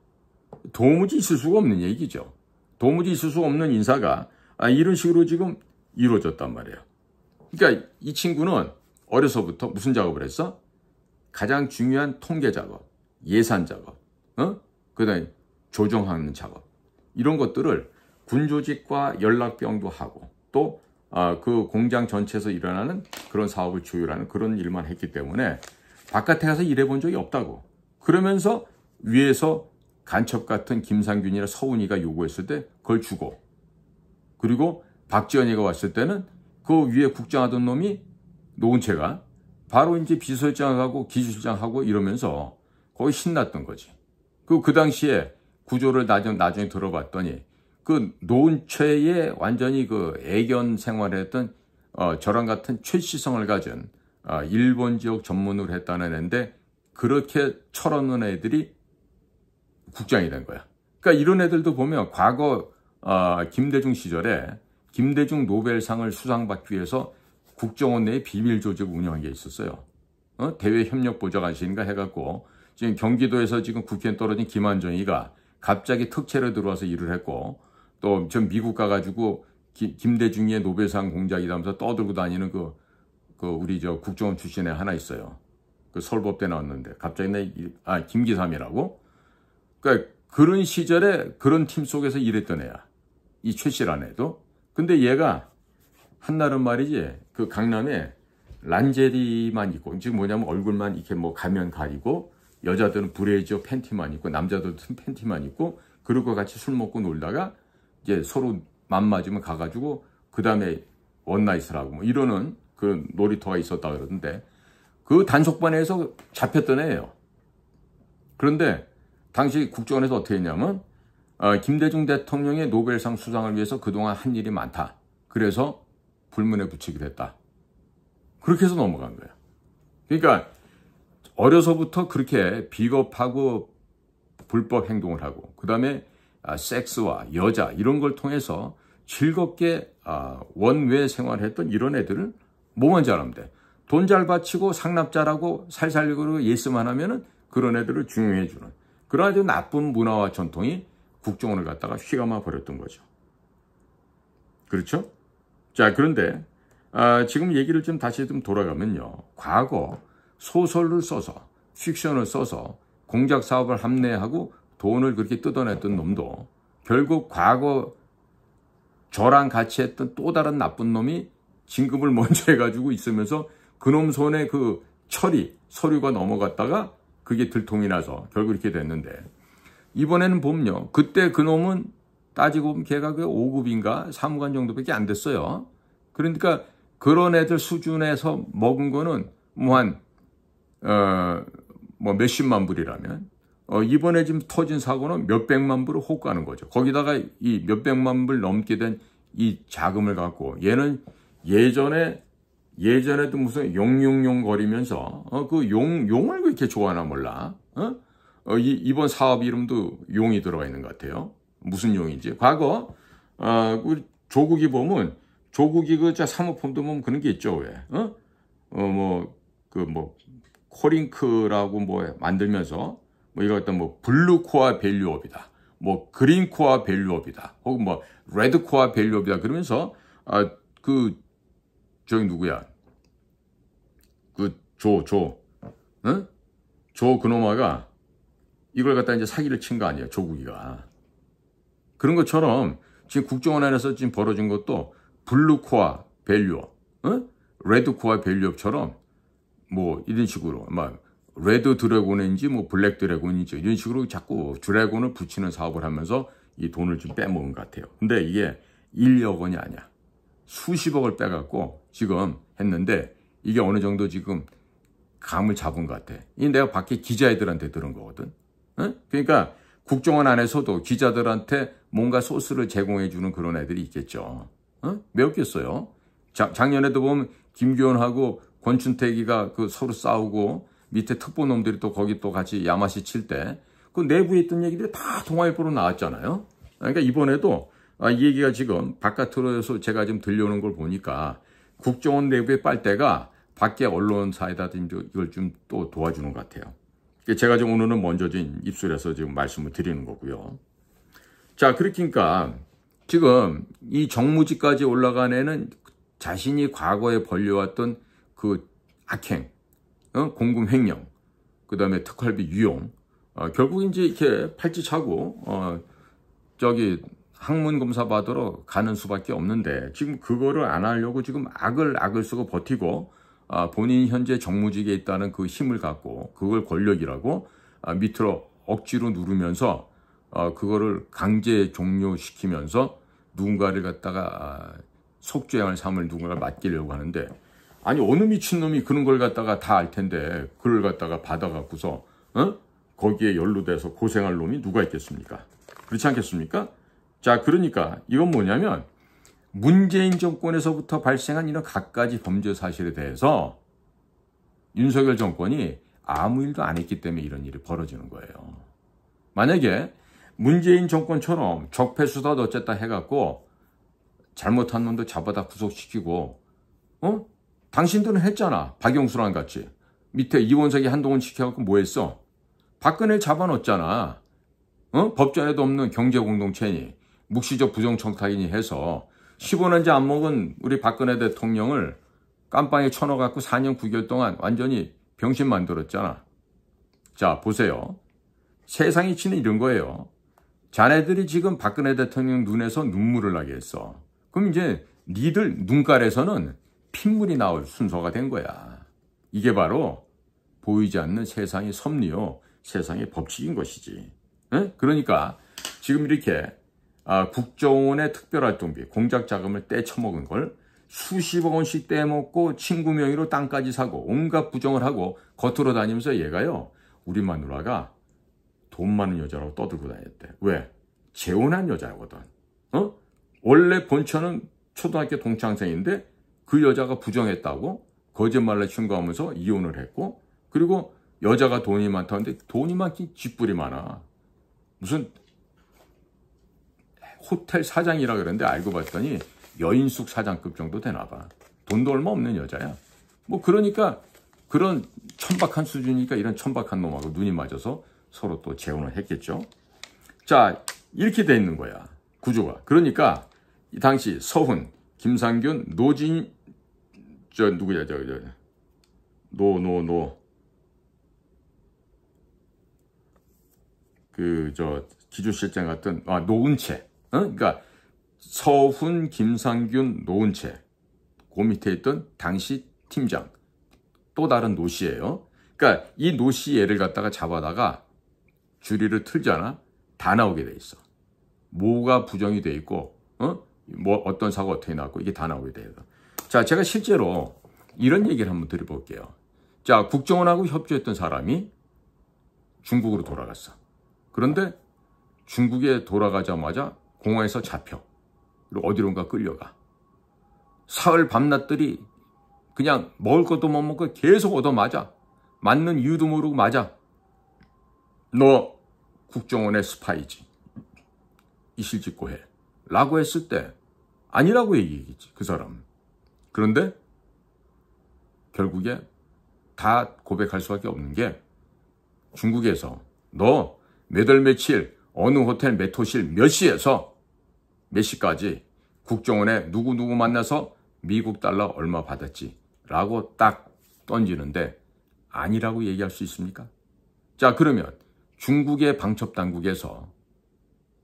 도무지 있을 수가 없는 얘기죠. 도무지 있을 수 없는 인사가 이런 식으로 지금 이루어졌단 말이에요. 그러니까 이 친구는 어려서부터 무슨 작업을 했어? 가장 중요한 통계 작업, 예산 작업, 그다음에 조정하는 작업 이런 것들을 군조직과 연락병도 하고 또 그 공장 전체에서 일어나는 그런 사업을 조율하는 그런 일만 했기 때문에 바깥에 가서 일해본 적이 없다고. 그러면서 위에서 간첩 같은 김상균이나 서훈이가 요구했을 때 그걸 주고 그리고 박지원이가 왔을 때는 그 위에 국장하던 놈이 노은채가 바로 이제 비서실장하고 기술실장하고 이러면서 거의 신났던 거지. 그 당시에 구조를 나중에 들어봤더니 그 노은채의 완전히 그 애견 생활을 했던 저랑 같은 최시성을 가진 일본 지역 전문으로 했다는 애인데 그렇게 철없는 애들이 국장이 된 거야. 그러니까 이런 애들도 보면 과거 김대중 시절에 김대중 노벨상을 수상받기 위해서 국정원 내에 비밀 조직을 운영한 게 있었어요. 대외협력보좌관실인가 해갖고 지금 경기도에서 지금 국회에 떨어진 김한정이가 갑자기 특채로 들어와서 일을 했고 또 전 미국 가가지고 김대중의 노벨상 공작이라면서 떠들고 다니는 그 우리 국정원 출신에 하나 있어요. 그 서울법대 나왔는데 갑자기 김기삼이라고. 그러니까 그런 시절에 그런 팀 속에서 일했던 애야. 이 최 씨라는 애도. 근데 얘가 한날은 말이지 그 강남에 란제리만 입고 지금 뭐냐면 얼굴만 이렇게 뭐 가면 가리고 여자들은 브레이저 팬티만 입고 남자들은 팬티만 입고 그리고 같이 술 먹고 놀다가 이제 서로 맘맞으면 가가지고 그 다음에 원나잇을 하고 뭐 이러는 그 놀이터가 있었다 그러던데 그 단속반에서 잡혔던 애예요. 그런데 당시 국정원에서 어떻게 했냐면 김대중 대통령의 노벨상 수상을 위해서 그동안 한 일이 많다. 그래서 불문에 붙이기로 했다. 그렇게 해서 넘어간 거예요. 그러니까 어려서부터 그렇게 비겁하고 불법 행동을 하고 그 다음에 섹스와 여자 이런 걸 통해서 즐겁게 원외 생활했던 이런 애들을 뭐만 잘하면 돼. 돈 잘 바치고 상납 잘하고 살살리고 예스만 하면은 그런 애들을 중용해 주는 그런 아주 나쁜 문화와 전통이 국정원을 갖다가 휘감아 버렸던 거죠. 그렇죠? 자, 그런데 지금 얘기를 좀 다시 좀 돌아가면요. 과거 소설을 써서 픽션을 써서 공작 사업을 합리화하고 돈을 그렇게 뜯어냈던 놈도 결국 과거 저랑 같이 했던 또 다른 나쁜 놈이 진급을 먼저 해가지고 있으면서 그놈 손에 그 서류가 넘어갔다가 그게 들통이 나서 결국 이렇게 됐는데 이번에는 보면요. 그때 그놈은 따지고 보면 걔가 그 5급인가 사무관 정도밖에 안 됐어요. 그러니까 그런 애들 수준에서 먹은 거는 몇십만 불이라면 이번에 지금 터진 사고는 몇백만 불을 혹 가는 거죠. 거기다가 이 몇백만 불 넘게 된 이 자금을 갖고 얘는 예전에도 무슨 용용용 거리면서 그 용을 왜 이렇게 좋아하나 몰라. 이번 사업 이름도 용이 들어가 있는 것 같아요. 무슨 용인지. 과거 우리 조국이 보면 조국이 그 사모펀드 보면 그런 게 있죠. 왜? 코링크라고 만들면서 이거 갖다 블루코어 밸류업이다. 그린코어 밸류업이다. 혹은 레드코어 밸류업이다. 그러면서 저기 누구야? 조 그놈아가 이걸 갖다 이제 사기를 친 거 아니에요. 조국이가. 그런 것처럼 지금 국정원 안에서 지금 벌어진 것도 블루코어 밸류업, 레드코어 밸류업처럼 이런 식으로 레드 드래곤인지 블랙 드래곤인지 이런 식으로 자꾸 드래곤을 붙이는 사업을 하면서 이 돈을 좀 빼먹은 것 같아요. 근데 이게 1억 원이 아니야. 수십억을 빼갖고 지금 했는데 이게 어느 정도 지금 감을 잡은 것 같아. 이 내가 밖에 기자애들한테 들은 거거든. 그러니까 국정원 안에서도 기자들한테 뭔가 소스를 제공해 주는 그런 애들이 있겠죠. 왜 없겠어요? 작년에도 보면 김규현하고 권춘택이가 서로 싸우고 밑에 특보놈들이 또 거기 또 같이 야마시 칠 때 그 내부에 있던 얘기들이 다 동아일보로 나왔잖아요. 그러니까 이번에도 이 얘기가 지금 바깥으로서 제가 지금 들려오는 걸 보니까 국정원 내부의 빨대가 밖에 언론사에다 이걸 좀 또 도와주는 것 같아요. 제가 지금 오늘은 먼저 좀 입술에서 지금 말씀을 드리는 거고요. 자, 그러니까 지금 이 정무직까지 올라간 애는 자신이 과거에 벌려왔던 그 악행, 공금 횡령, 그 다음에 특활비 유용, 결국 이제 이렇게 팔찌차고, 학문 검사 받으러 가는 수밖에 없는데, 지금 그거를 안 하려고 지금 악을 쓰고 버티고, 본인이 현재 정무직에 있다는 그 힘을 갖고, 그걸 권력이라고, 밑으로 억지로 누르면서, 그거를 강제 종료시키면서, 누군가를 갖다가, 속죄할 삶을 누군가가 맡기려고 하는데, 아니 어느 미친놈이 그런 걸 갖다가 다 알 텐데 그걸 갖다가 받아갖고서 거기에 연루돼서 고생할 놈이 누가 있겠습니까? 그렇지 않겠습니까? 자, 그러니까 이건 뭐냐면 문재인 정권에서부터 발생한 이런 갖가지 범죄 사실에 대해서 윤석열 정권이 아무 일도 안 했기 때문에 이런 일이 벌어지는 거예요. 만약에 문재인 정권처럼 적폐수사 어쨌다 해갖고 잘못한 놈도 잡아다 구속시키고 당신들은 했잖아. 박영수랑 같이. 밑에 이원석이 한동훈 시켜갖고 뭐 했어? 박근혜를 잡아놓았잖아. 법전에도 없는 경제공동체니 묵시적 부정청탁이니 해서 15년째 안 먹은 우리 박근혜 대통령을 깜빵에 쳐넣어갖고 4년 9개월 동안 완전히 병신 만들었잖아. 자, 보세요. 세상이 치는 이런 거예요. 자네들이 지금 박근혜 대통령 눈에서 눈물을 나게 했어. 그럼 이제 니들 눈깔에서는 핏물이 나올 순서가 된 거야. 이게 바로 보이지 않는 세상의 섭리요. 세상의 법칙인 것이지. 그러니까 지금 이렇게 국정원의 특별활동비, 공작 자금을 떼쳐먹은 걸 수십억 원씩 떼먹고 친구 명의로 땅까지 사고 온갖 부정을 하고 겉으로 다니면서 얘가요. 우리 마누라가 돈 많은 여자라고 떠들고 다녔대. 왜? 재혼한 여자거든. 원래 본처는 초등학교 동창생인데 그 여자가 부정했다고 거짓말로 신고하면서 이혼을 했고, 그리고 여자가 돈이 많다는데 돈이 많긴 쥐뿔이 많아. 무슨 호텔 사장이라 그랬는데 알고 봤더니 여인숙 사장급 정도 되나 봐. 돈도 얼마 없는 여자야. 뭐 그러니까 그런 천박한 수준이니까 이런 천박한 놈하고 눈이 맞아서 서로 또 재혼을 했겠죠. 자, 이렇게 돼 있는 거야, 구조가. 그러니까 이 당시 서훈, 김상균, 노진, 누구야, 기조실장 같은, 노은채. 그러니까 서훈, 김상균, 노은채. 그 밑에 있던 당시 팀장. 또 다른 노 씨예요. 그러니까 이 노 씨 얘를 갖다가 잡아다가 주리를 틀잖아. 다 나오게 돼 있어. 뭐가 부정이 돼 있고, 뭐 어떤 사고 어떻게 나왔고, 이게 다 나오게 돼요. 자, 제가 실제로 이런 얘기를 한번 드려볼게요. 자, 국정원하고 협조했던 사람이 중국으로 돌아갔어. 그런데 중국에 돌아가자마자 공항에서 잡혀. 그리고 어디론가 끌려가. 사흘 밤낮들이 그냥 먹을 것도 못 먹고 계속 얻어맞아. 맞는 이유도 모르고 맞아. 너 국정원의 스파이지. 이실직고해. 라고 했을 때 아니라고 얘기했지, 그 사람. 그런데 결국에 다 고백할 수밖에 없는 게, 중국에서 너 몇 월 며칠 어느 호텔 몇 호실 몇 시에서 몇 시까지 국정원에 누구누구 만나서 미국 달러 얼마 받았지 라고 딱 던지는데 아니라고 얘기할 수 있습니까? 자, 그러면 중국의 방첩당국에서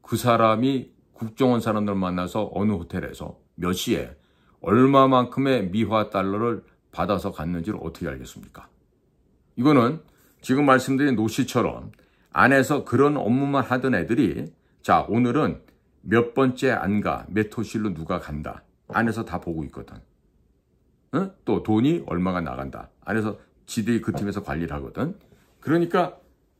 그 사람이 국정원 사람들 만나서 어느 호텔에서 몇 시에 얼마만큼의 미화 달러를 받아서 갔는지를 어떻게 알겠습니까? 이거는 지금 말씀드린 노 씨처럼 안에서 그런 업무만 하던 애들이, 자, 오늘은 몇 번째 안 가, 몇 호실로 누가 간다. 안에서 다 보고 있거든. 또 돈이 얼마가 나간다. 안에서 지들이 그 팀에서 관리를 하거든. 그러니까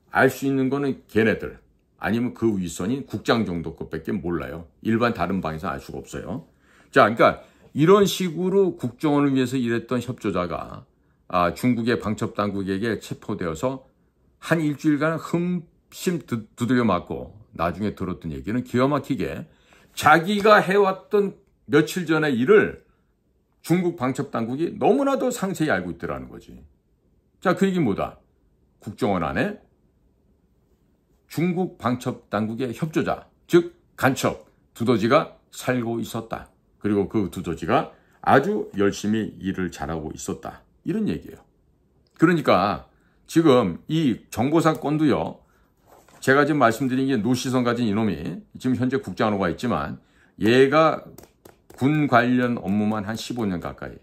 알 수 있는 거는 걔네들, 아니면 그 윗선인 국장 정도급밖에 몰라요. 일반 다른 방에서 알 수가 없어요. 자, 그러니까 이런 식으로 국정원을 위해서 일했던 협조자가 중국의 방첩당국에게 체포되어서 한 일주일간 흠씬 두들겨 맞고 나중에 들었던 얘기는 기가 막히게 자기가 해왔던 며칠 전의 일을 중국 방첩당국이 너무나도 상세히 알고 있더라는 거지. 자, 그 얘기 뭐다? 국정원 안에 중국 방첩당국의 협조자, 즉 간첩 두더지가 살고 있었다. 그리고 그 두더지가 아주 열심히 일을 잘하고 있었다. 이런 얘기예요. 그러니까 지금 이 정보사건도요, 제가 지금 말씀드린 게 노시성 가진 이놈이 지금 현재 국장으로 가 있지만 얘가 군 관련 업무만 한 15년 가까이,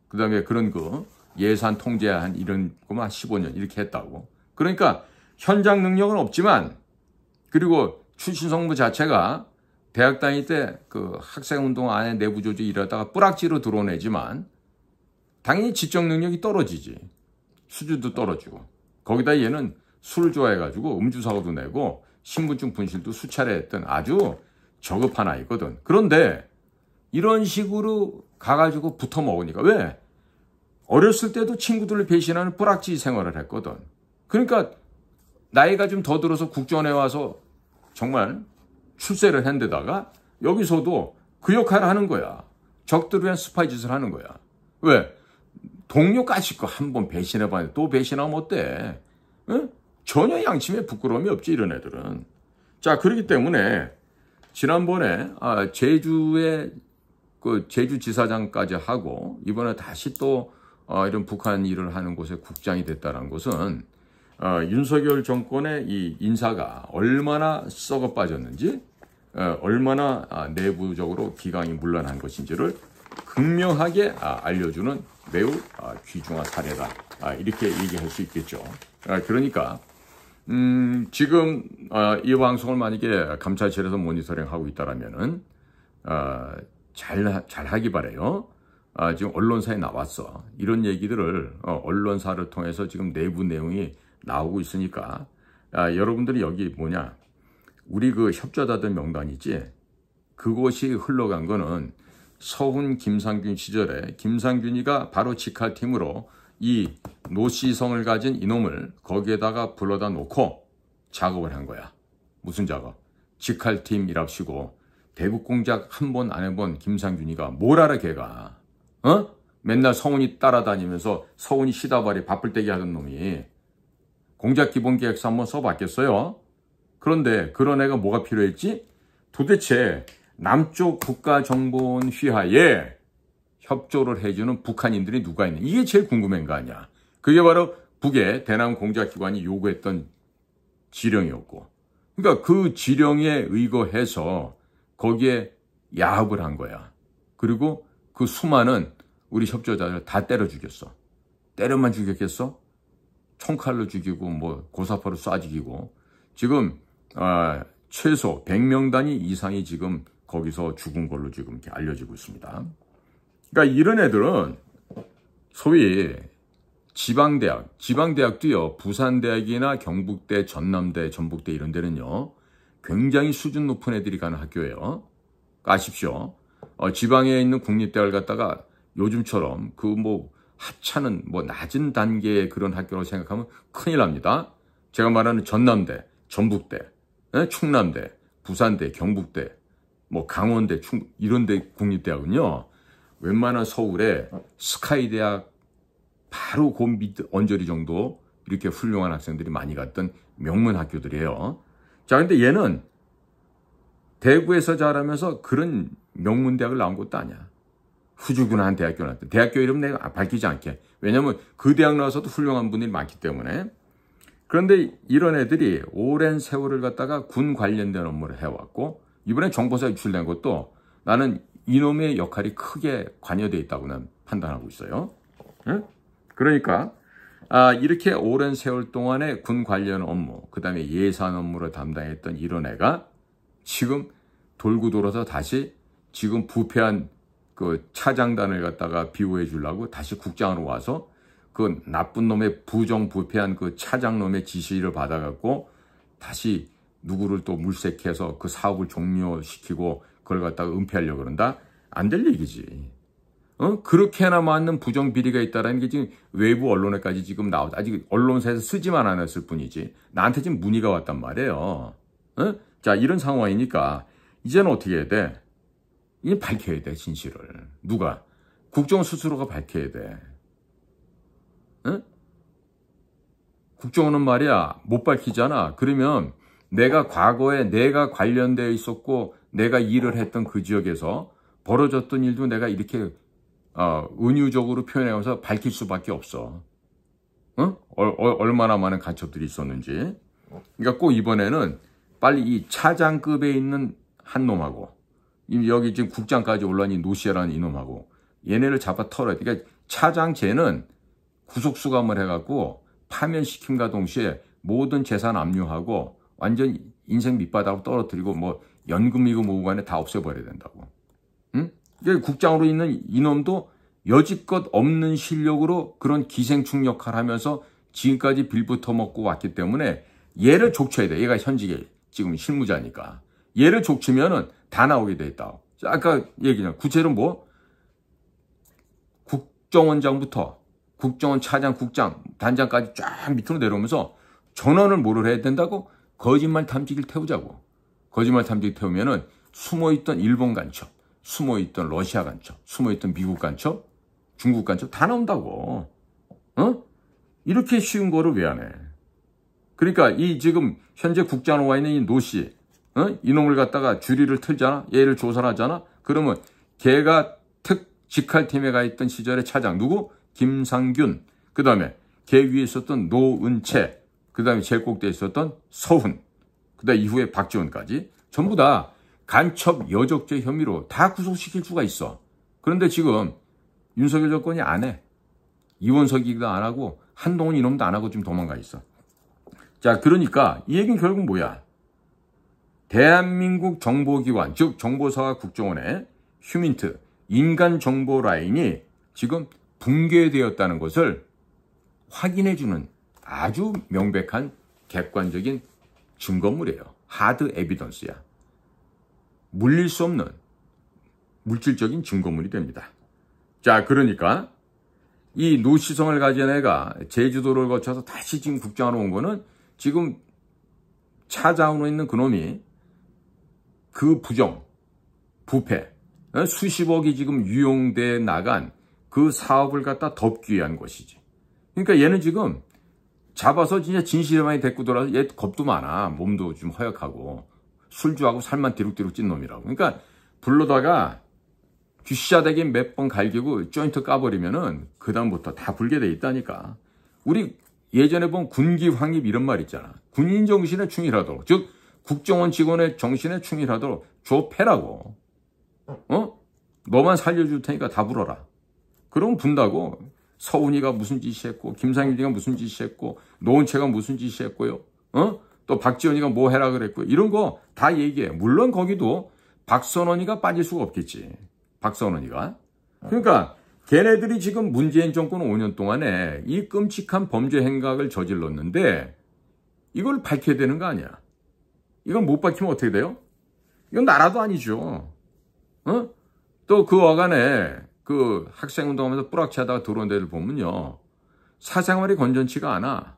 그 다음에 그런 거 예산 통제한 이런 거만 15년 이렇게 했다고. 그러니까 현장 능력은 없지만, 그리고 출신 성무 자체가 대학 다닐 때 그 학생운동 안에 내부 조직 일하다가 뿌락지로 들어오내지만 당연히 지적 능력이 떨어지지. 수준도 떨어지고. 거기다 얘는 술을 좋아해가지고 음주사고도 내고 신분증 분실도 수차례 했던 아주 저급한 아이거든. 그런데 이런 식으로 가가지고 붙어 먹으니까, 왜? 어렸을 때도 친구들을 배신하는 뿌락지 생활을 했거든. 그러니까 나이가 좀 더 들어서 국정원에 와서 정말 출세를 한 데다가 여기서도 그 역할을 하는 거야. 적들을 위한 스파이 짓을 하는 거야. 왜? 동료까지 거 한 번 배신해봤는데 또 배신하면 어때? 응? 전혀 양심에 부끄러움이 없지, 이런 애들은. 자, 그렇기 때문에 지난번에 제주에 그 제주지사장까지 하고 이번에 다시 또 이런 북한 일을 하는 곳에 국장이 됐다는 것은 윤석열 정권의 이 인사가 얼마나 썩어 빠졌는지, 얼마나 내부적으로 기강이 문란한 것인지를 극명하게 알려주는 매우 귀중한 사례다. 이렇게 얘기할 수 있겠죠. 그러니까 지금 이 방송을 만약에 감찰실에서 모니터링하고 있다라면은 잘 하기 바래요. 지금 언론사에 나왔어. 이런 얘기들을 언론사를 통해서 지금 내부 내용이 나오고 있으니까 여러분들이 여기 뭐냐, 우리 그 협조자들 명단 있지, 그곳이 흘러간 거는 서훈 김상균 시절에 김상균이가 바로 직할팀으로 이 노씨성을 가진 이놈을 거기에다가 불러다 놓고 작업을 한 거야. 무슨 작업? 직할팀이랍시고 대북 공작 한 번 안 해본 김상균이가 뭘 알아 걔가. 맨날 서훈이 따라다니면서 서훈이 시다발이 바쁠 때게 하던 놈이 공작 기본계획서 한번 써봤겠어요? 그런데 그런 애가 뭐가 필요했지? 도대체 남쪽 국가정보원 휘하에 협조를 해주는 북한인들이 누가 있는, 이게 제일 궁금한 거 아니야. 그게 바로 북의 대남 공작기관이 요구했던 지령이었고, 그러니까 그 지령에 의거해서 거기에 야합을 한 거야. 그리고 그 수많은 우리 협조자들 다 때려 죽였어. 때려만 죽였겠어? 총칼로 죽이고 뭐 고사포로 쏴 죽이고, 지금 최소 100명단위 이상이 지금 거기서 죽은 걸로 지금 이렇게 알려지고 있습니다. 그러니까 이런 애들은 소위 지방대학도요, 부산대학이나 경북대, 전남대, 전북대 이런 데는요, 굉장히 수준 높은 애들이 가는 학교예요. 아십시오. 지방에 있는 국립대학을 갖다가 요즘처럼 그 뭐 하찮은 뭐 낮은 단계의 그런 학교로 생각하면 큰일 납니다. 제가 말하는 전남대, 전북대, 충남대, 부산대, 경북대, 뭐 강원대, 이런 데 국립대학은요, 웬만한 서울에 스카이대학 바로 그 밑 언저리 정도 이렇게 훌륭한 학생들이 많이 갔던 명문 학교들이에요. 자, 근데 얘는 대구에서 자라면서 그런 명문 대학을 나온 것도 아니야. 후줄근한 대학교 나왔대. 대학교 이름 내가 밝히지 않게. 왜냐면 그 대학 나와서도 훌륭한 분들이 많기 때문에. 그런데 이런 애들이 오랜 세월을 갖다가 군 관련된 업무를 해왔고, 이번에 정보사 유출된 것도 나는 이놈의 역할이 크게 관여되어 있다고 난 판단하고 있어요. 응? 그러니까 이렇게 오랜 세월 동안에 군 관련 업무, 그 다음에 예산 업무를 담당했던 이런 애가 지금 돌고 돌아서 다시 지금 부패한 그 차장단을 갖다가 비호해 주려고 다시 국장으로 와서 그 나쁜 놈의 부정부패한 그 차장놈의 지시를 받아갖고 다시 누구를 또 물색해서 그 사업을 종료시키고 그걸 갖다가 은폐하려고 그런다? 안 될 얘기지. 그렇게나 많은 부정비리가 있다는 게 지금 외부 언론에까지 지금 나오다. 아직 언론사에서 쓰지만 않았을 뿐이지. 나한테 지금 문의가 왔단 말이에요. 자, 이런 상황이니까 이제는 어떻게 해야 돼? 이제 밝혀야 돼, 진실을. 누가? 국정원 스스로가 밝혀야 돼. 국정원은 말이야, 못 밝히잖아. 그러면 내가 과거에 내가 관련되어 있었고 내가 일을 했던 그 지역에서 벌어졌던 일도 내가 이렇게 은유적으로 표현해서 밝힐 수밖에 없어. 얼마나 많은 간첩들이 있었는지. 그러니까 꼭 이번에는 빨리 이 차장급에 있는 한 놈하고 여기 지금 국장까지 올라온 이 노시아라는 이놈하고 얘네를 잡아 털어야 돼. 그러니까 차장쟤는 구속수감을 해갖고 파면시킴과 동시에 모든 재산 압류하고 완전 인생 밑바닥으로 떨어뜨리고 뭐 연금이고 뭐고 간에 다 없애버려야 된다고. 그러니까 국장으로 있는 이놈도 여지껏 없는 실력으로 그런 기생충 역할을 하면서 지금까지 빌부터 먹고 왔기 때문에 얘를 족쳐야 돼. 얘가 현직에 지금 실무자니까. 얘를 족치면은 다 나오게 돼 있다. 아까 얘기냐. 구체로 뭐? 국정원장부터 국정원 차장, 국장, 단장까지 쫙 밑으로 내려오면서 전원을 뭐를 해야 된다고? 거짓말 탐지기를 태우자고. 거짓말 탐지기 태우면은 숨어있던 일본 간첩, 숨어있던 러시아 간첩, 숨어있던 미국 간첩, 중국 간첩 다 나온다고. 이렇게 쉬운 거를 왜 안 해? 그러니까 이 지금 현재 국장으로 와 있는 이 노씨, 이놈을 갖다가 주리를 틀잖아? 얘를 조사를 하잖아? 그러면 걔가 직할팀에 가 있던 시절의 차장, 누구? 김상균. 그 다음에 걔 위에 있었던 노은채. 그 다음에 제일 꼭대에 있었던 서훈. 그 다음에 이후에 박지원까지. 전부 다 간첩 여적죄 혐의로 다 구속시킬 수가 있어. 그런데 지금 윤석열 정권이 안 해. 이원석이도 안 하고 한동훈 이놈도 안 하고 지금 도망가 있어. 자, 그러니까 이 얘기는 결국 뭐야? 대한민국 정보기관, 즉 정보사와 국정원의 휴민트, 인간정보 라인이 지금 붕괴되었다는 것을 확인해주는 아주 명백한 객관적인 증거물이에요. 하드 에비던스야. 물릴 수 없는 물질적인 증거물이 됩니다. 자, 그러니까 이 노시성을 가진 애가 제주도를 거쳐서 다시 지금 국정하러 온 거는 지금 차장으로 있는 그놈이 그 부정, 부패, 수십억이 지금 유용돼 나간 그 사업을 갖다 덮기 위한 것이지. 그러니까 얘는 지금 잡아서 진짜 진실에만 데리고 돌아서 얘 겁도 많아. 몸도 좀 허약하고 술주하고 살만 디룩디룩 찐 놈이라고. 그러니까 불러다가 귀샤대기 몇 번 갈기고 조인트 까버리면은 그다음부터 다 불게 돼 있다니까. 우리 예전에 본 군기 확립 이런 말 있잖아. 군인 정신에 충실하도록, 즉 국정원 직원의 정신에 충실하도록 조패라고. 너만 살려줄 테니까 다 불어라. 그럼 분다고. 서훈이가 무슨 짓이 했고, 김상일이가 무슨 짓이 했고, 노원채가 무슨 짓이 했고요. 또 박지원이가 뭐 해라 그랬고, 이런 거 다 얘기해. 물론 거기도 박선원이가 빠질 수가 없겠지. 박선원이가. 그러니까 걔네들이 지금 문재인 정권 5년 동안에 이 끔찍한 범죄 행각을 저질렀는데 이걸 밝혀야 되는 거 아니야. 이건 못 밝히면 어떻게 돼요? 이건 나라도 아니죠. 또 그 어간에 그 학생운동하면서 뿌락치 하다가 들어온 데를 보면요. 사생활이 건전치가 않아.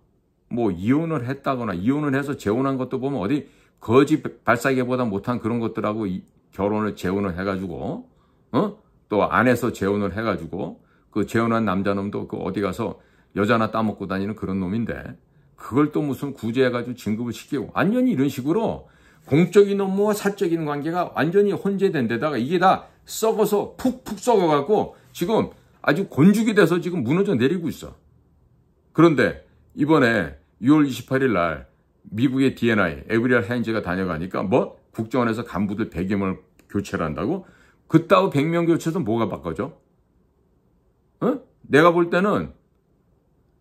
뭐 이혼을 했다거나 이혼을 해서 재혼한 것도 보면 어디 거지 발사계보다 못한 그런 것들하고 결혼을 재혼을 해가지고 또 안에서 재혼을 해가지고 그 재혼한 남자놈도 그 어디 가서 여자나 따먹고 다니는 그런 놈인데 그걸 또 무슨 구제해가지고 진급을 시키고 완전히 이런 식으로 공적인 업무와 사적인 관계가 완전히 혼재된 데다가 이게 다 썩어서 푹푹 썩어갖고 지금 아주 곤죽이 돼서 지금 무너져 내리고 있어. 그런데 이번에 6월 28일 날 미국의 D&I 에브리얼 하인즈가 다녀가니까 뭐 국정원에서 간부들 100여 명을 교체를 한다고? 그따위 100명 교체도 뭐가 바꿔져? 내가 볼 때는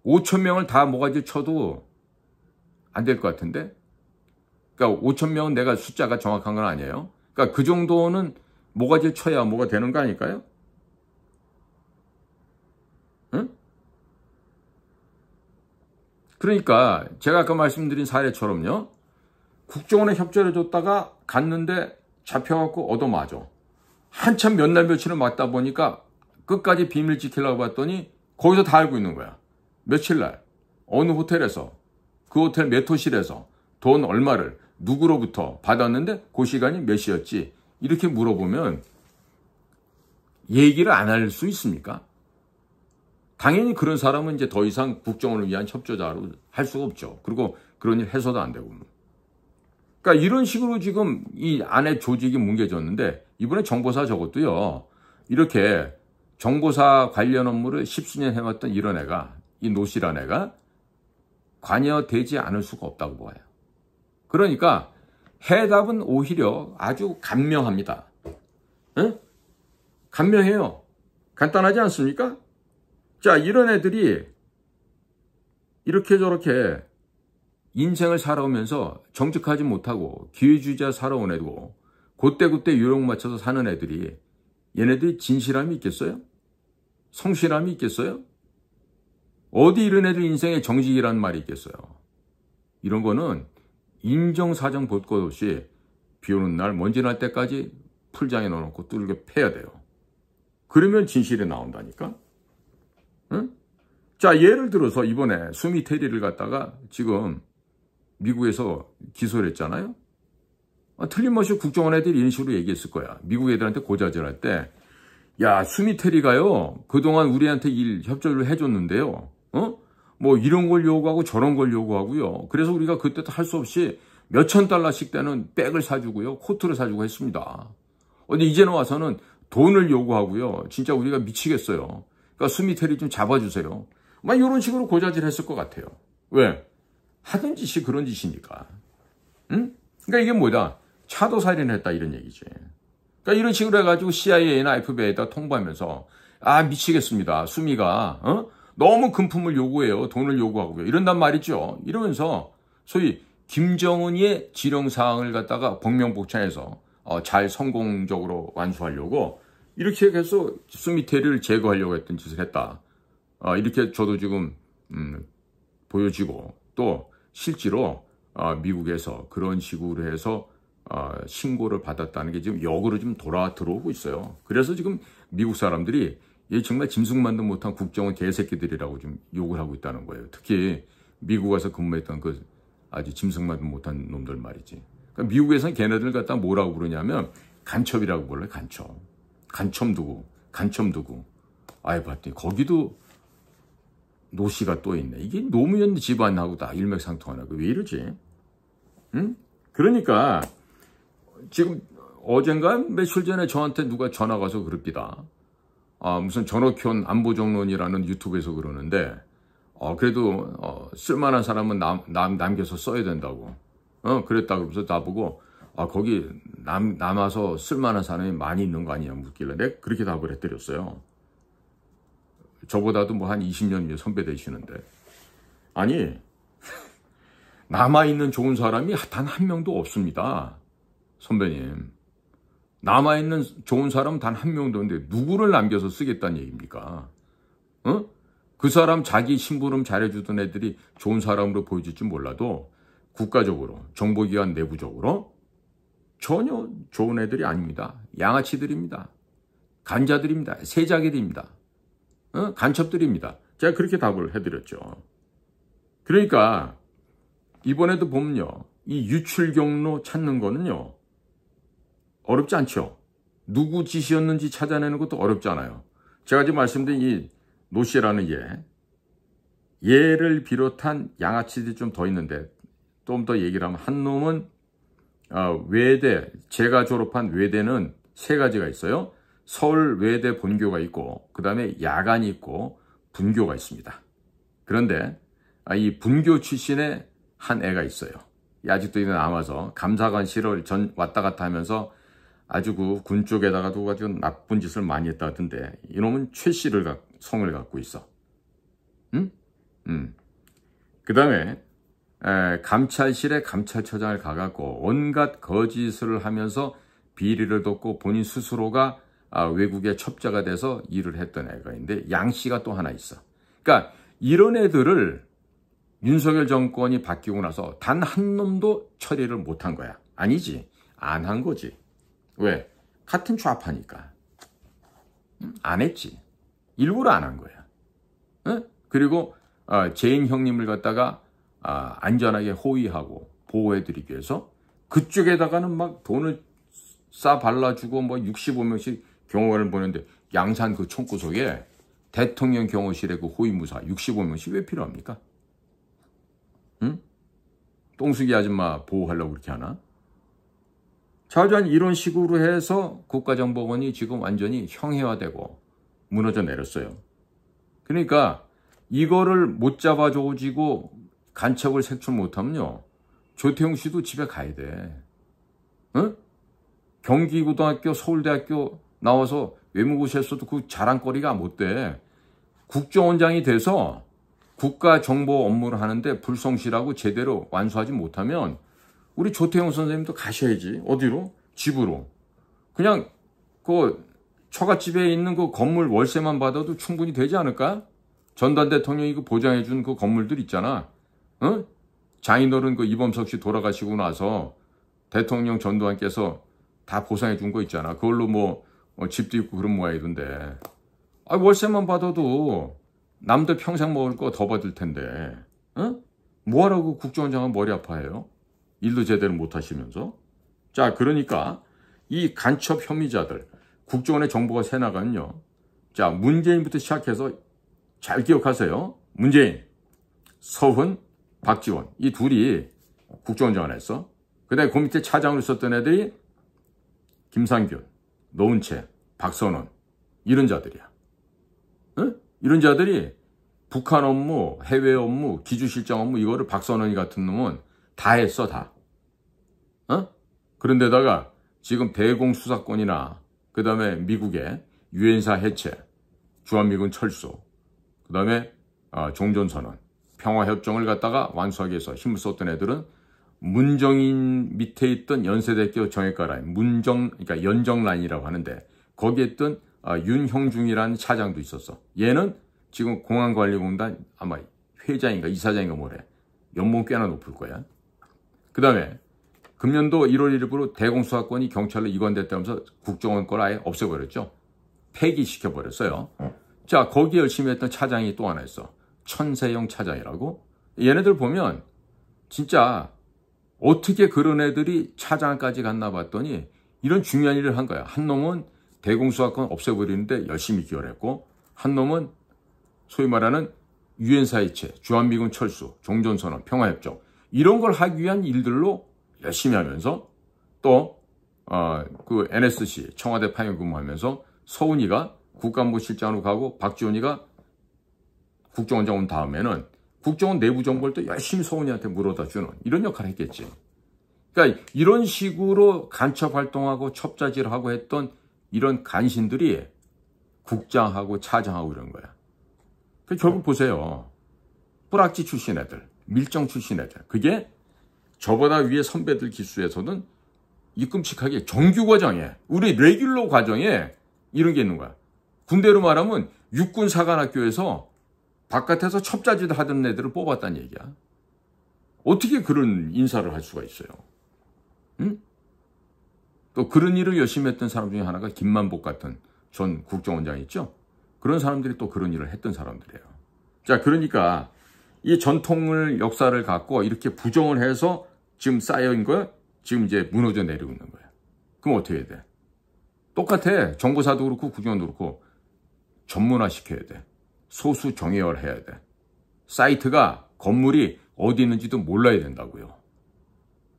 5,000명을 다 모가지 쳐도 안 될 것 같은데? 그러니까 5,000명은 내가 숫자가 정확한 건 아니에요. 그러니까 그 정도는 모가지 쳐야 뭐가 되는 거 아닐까요? 그러니까 제가 아까 말씀드린 사례처럼요. 국정원에 협조를 줬다가 갔는데 잡혀갖고 얻어맞아. 한참 몇 날 며칠을 맞다 보니까 끝까지 비밀 지키려고 봤더니 거기서 다 알고 있는 거야. 며칠 날 어느 호텔에서 그 호텔 몇 호실에서 돈 얼마를 누구로부터 받았는데 그 시간이 몇 시였지 이렇게 물어보면 얘기를 안 할 수 있습니까? 당연히 그런 사람은 이제 더 이상 국정원을 위한 협조자로 할 수가 없죠. 그리고 그런 일 해서도 안 되고. 그러니까 이런 식으로 지금 이 안에 조직이 뭉개졌는데 이번에 정보사 저것도요. 이렇게 정보사 관련 업무를 10수년 해왔던 이런 애가 이 노씨란 애가 관여되지 않을 수가 없다고 봐요. 그러니까 해답은 오히려 아주 간명합니다. 간명해요. 간단하지 않습니까? 자, 이런 애들이 이렇게 저렇게 인생을 살아오면서 정직하지 못하고 기회주의자 살아온 애고 그때 요령 맞춰서 사는 애들이 얘네들이 진실함이 있겠어요? 성실함이 있겠어요? 어디 이런 애들 인생에 정직이라는 말이 있겠어요? 이런 거는 인정사정 볼 것 없이 비 오는 날 먼지 날 때까지 풀장에 넣어놓고 뚫게 패야 돼요. 그러면 진실이 나온다니까? 자, 예를 들어서 이번에 수미 테리를 갖다가 지금 미국에서 기소를 했잖아요. 틀림없이 국정원 애들이 이런 식으로 얘기했을 거야. 미국 애들한테 고자질할 때 야, 수미 테리가요 그동안 우리한테 일 협조를 해줬는데요. 뭐 이런 걸 요구하고 저런 걸 요구하고요. 그래서 우리가 그때도 할 수 없이 몇천 달러씩 되는 백을 사주고요. 코트를 사주고 했습니다. 근데 이제는 와서는 돈을 요구하고요. 진짜 우리가 미치겠어요. 그러니까 수미 테리 좀 잡아주세요. 막 이런 식으로 고자질 했을 것 같아요. 왜? 하던 짓이 그런 짓이니까. 그러니까 이게 뭐다? 차도살인했다 이런 얘기지. 그러니까 이런 식으로 해가지고 CIA나 FBI에다 통보하면서 아 미치겠습니다. 수미가 너무 금품을 요구해요. 돈을 요구하고요. 이런단 말이죠. 이러면서 소위 김정은이의 지령사항을 갖다가 복명복창해서 잘 성공적으로 완수하려고 이렇게 해서 수미 테리를 제거하려고 했던 짓을 했다. 이렇게 저도 지금 보여지고 또 실제로 미국에서 그런 식으로 해서 신고를 받았다는 게 지금 역으로 좀 들어오고 있어요. 그래서 지금 미국 사람들이 정말 짐승만도 못한 국정원 개새끼들이라고 좀 욕을 하고 있다는 거예요. 특히 미국 와서 근무했던 그 아주 짐승만도 못한 놈들 말이지. 그러니까 미국에서는 걔네들 갖다 뭐라고 부르냐면 간첩이라고 불러요. 간첩. 간첩 누구. 아이 봤더니 거기도 노씨가 또 있네. 이게 노무현 집안하고 다 일맥상통하나. 왜 이러지? 응? 그러니까 지금 어젠가 며칠 전에 저한테 누가 전화 가서 그럽니다. 무슨 전옥현 안보정론이라는 유튜브에서 그러는데 그래도 쓸만한 사람은 남겨서 써야 된다고. 그랬다 그러면서 나보고 거기 남아서 쓸만한 사람이 많이 있는 거 아니냐 묻길래 내가 그렇게 답을 해드렸어요. 저보다도 뭐 한 20년 선배 되시는데. 아니 남아있는 좋은 사람이 단 한 명도 없습니다. 선배님. 남아있는 좋은 사람 단 한 명도 없는데 누구를 남겨서 쓰겠다는 얘기입니까? 그 사람 자기 심부름 잘해주던 애들이 좋은 사람으로 보여질지 몰라도 국가적으로, 정보기관 내부적으로 전혀 좋은 애들이 아닙니다. 양아치들입니다. 간자들입니다. 세자기들입니다. 간첩들입니다. 제가 그렇게 답을 해드렸죠. 그러니까 이번에도 보면요. 이 유출 경로 찾는 거는요. 어렵지 않죠. 누구 짓이었는지 찾아내는 것도 어렵지 않아요. 제가 지금 말씀드린 이 노씨라는 얘를 비롯한 양아치들이 좀 더 있는데 좀 더 얘기를 하면 한 놈은 외대, 제가 졸업한 외대는 세 가지가 있어요. 서울 외대 본교가 있고 그 다음에 야간이 있고 분교가 있습니다. 그런데 이 분교 출신의 한 애가 있어요. 아직도 남아서 감사관실을 왔다 갔다 하면서 아주 그 군 쪽에다가도 아주 나쁜 짓을 많이 했다 하던데 이놈은 최 씨를 성을 갖고 있어. 그 다음에 감찰실에 감찰처장을 가갖고 온갖 거짓을 하면서 비리를 덮고 본인 스스로가 외국의 첩자가 돼서 일을 했던 애가 있는데 양 씨가 또 하나 있어. 그러니까 이런 애들을 윤석열 정권이 바뀌고 나서 단 한 놈도 처리를 못한 거야. 아니지. 안 한 거지. 왜? 같은 좌파니까. 안 했지. 일부러 안 한 거야. 그리고 제인 형님을 갖다가 안전하게 호위하고 보호해드리기 위해서 그쪽에다가는 막 돈을 싸 발라주고 뭐 65명씩 경호관을 보내는데 양산 그 총구석에 대통령 경호실에 그 호위무사 65명씩 왜 필요합니까? 똥수기 아줌마 보호하려고 그렇게 하나? 자주한 이런 식으로 해서 국가정보원이 지금 완전히 형해화되고 무너져 내렸어요. 그러니까 이거를 못 잡아줘지고 간첩을 색출 못하면요. 조태용 씨도 집에 가야 돼. 경기고등학교, 서울대학교 나와서 외무고시에서도 그 자랑거리가 못 돼. 국정원장이 돼서 국가정보 업무를 하는데 불성실하고 제대로 완수하지 못하면 우리 조태용 선생님도 가셔야지. 어디로? 집으로. 그냥 그 처갓집에 있는 그 건물 월세만 받아도 충분히 되지 않을까? 전두환 대통령이 그 보장해준 그 건물들 있잖아. 장인어른 그 이범석 씨 돌아가시고 나서 대통령 전두환께서 다 보상해준 거 있잖아. 그걸로 뭐 집도 있고 그런 모양이던데. 월세만 받아도 남들 평생 먹을 거 더 받을 텐데. 뭐하라고 국정원장은 머리 아파해요? 일도 제대로 못 하시면서. 자, 그러니까 이 간첩 혐의자들, 국정원의 정보가 새나가는요. 자, 문재인부터 시작해서 잘 기억하세요. 문재인, 서훈, 박지원. 이 둘이 국정원장을 했어. 그 다음에 그 밑에 차장으로 있었던 애들이 김상균, 노은채, 박선원. 이런 자들이야. 이런 자들이 북한 업무, 해외 업무, 기주실장 업무 이거를 박선원이 같은 놈은 다 했어, 다. 그런데다가 지금 대공 수사권이나 그 다음에 미국의 유엔사 해체, 주한미군 철수, 그 다음에 종전선언, 평화협정을 갖다가 완수하기 위해서 힘을 썼던 애들은 문정인 밑에 있던 연세대학교 정예과라인, 그러니까 연정란이라고 하는데 거기에 있던 윤형중이라는 차장도 있었어. 얘는 지금 공안관리공단 아마 회장인가 이사장인가 뭐래. 연봉 꽤나 높을 거야. 그 다음에 금년도 1월 1일부로 대공수사권이 경찰로 이관됐다면서 국정원 걸 아예 없애버렸죠. 폐기시켜버렸어요. 자, 거기에 열심히 했던 차장이 또 하나 있어. 천세영 차장이라고. 얘네들 보면 진짜 어떻게 그런 애들이 차장까지 갔나 봤더니 이런 중요한 일을 한 거야. 한 놈은 대공수사권 없애버리는데 열심히 기여를 했고, 한 놈은 소위 말하는 유엔 사이체, 주한미군 철수, 종전선언, 평화협정 이런 걸 하기 위한 일들로 열심히 하면서 또 그 NSC 청와대 파견 근무하면서 서훈이가 국가안보실장으로 가고 박지원이가 국정원장 온 다음에는 국정원 내부 정보를 또 열심히 서훈이한테 물어다 주는 이런 역할을 했겠지. 그러니까 이런 식으로 간첩 활동하고 첩자질하고 했던 이런 간신들이 국장하고 차장하고 이런 거야. 결국 보세요. 뿌락지 출신 애들, 밀정 출신 애들. 그게 저보다 위에 선배들 기수에서는 이 끔찍하게 정규 과정에, 우리 레귤러 과정에 이런 게 있는 거야. 군대로 말하면 육군 사관학교에서 바깥에서 첩자질 하던 애들을 뽑았다는 얘기야. 어떻게 그런 인사를 할 수가 있어요? 응? 또 그런 일을 열심히 했던 사람 중에 하나가 김만복 같은 전 국정원장 있죠? 그런 사람들이 또 그런 일을 했던 사람들이에요. 자, 그러니까 이 전통을, 역사를 갖고 이렇게 부정을 해서 지금 쌓여있는 거 지금 이제 무너져 내리고 있는 거야. 그럼 어떻게 해야 돼? 똑같아. 정보사도 그렇고 국정원도 그렇고 전문화 시켜야 돼. 소수 정예화해야 돼. 사이트가, 건물이 어디 있는지도 몰라야 된다고요.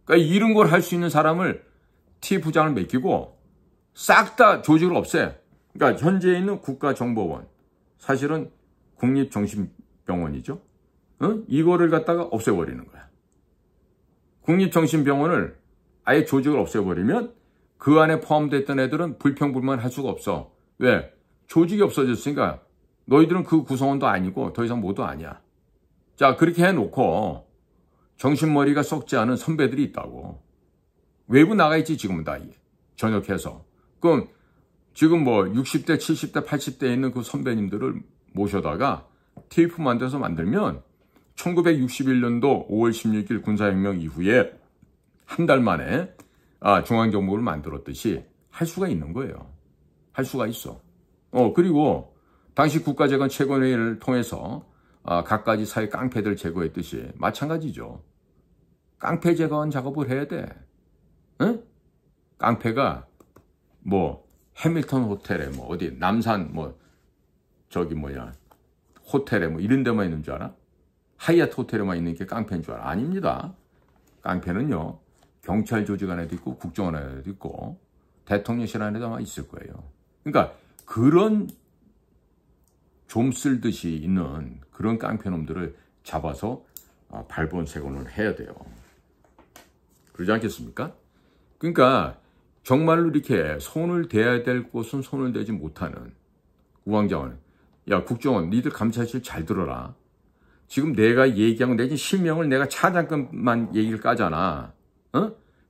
그러니까 이런 걸 할 수 있는 사람을 TF장을 맡기고 싹 다 조직을 없애. 그러니까 현재 있는 국가정보원, 사실은 국립정신병원이죠. 이거를 갖다가 없애버리는 거야. 국립정신병원을 아예 조직을 없애버리면 그 안에 포함됐던 애들은 불평불만 할 수가 없어. 왜? 조직이 없어졌으니까 너희들은 그 구성원도 아니고 더 이상 뭐도 아니야. 자, 그렇게 해놓고 정신머리가 썩지 않은 선배들이 있다고. 외부 나가있지 지금은 다 전역해서. 그럼 지금 뭐 60대, 70대, 80대에 있는 그 선배님들을 모셔다가 테이프 만들어서 만들면 1961년도 5월 16일 군사혁명 이후에 한 달 만에 중앙정보를 만들었듯이 할 수가 있는 거예요. 할 수가 있어. 그리고 당시 국가재건 최고회의를 통해서 갖가지 사회 깡패들 제거했듯이 마찬가지죠. 깡패 제거한 작업을 해야 돼. 응? 깡패가 뭐 해밀턴 호텔에 뭐 어디 남산 뭐 저기 뭐야 호텔에 뭐 이런 데만 있는 줄 알아? 하이아트 호텔에만 있는 게 깡패인 줄 알아? 아닙니다. 깡패는요 경찰 조직 안에도 있고 국정원 안에도 있고 대통령실 안에도 아마 있을 거예요. 그러니까 그런 좀 쓸듯이 있는 그런 깡패놈들을 잡아서 발본색원을 해야 돼요. 그러지 않겠습니까? 그러니까 정말로 이렇게 손을 대야 될 곳은 손을 대지 못하는 우왕좌왕. 야, 국정원 니들 감찰실 잘 들어라. 지금 내가 얘기한 내 실명을 내가 차장급만 얘기를 까잖아.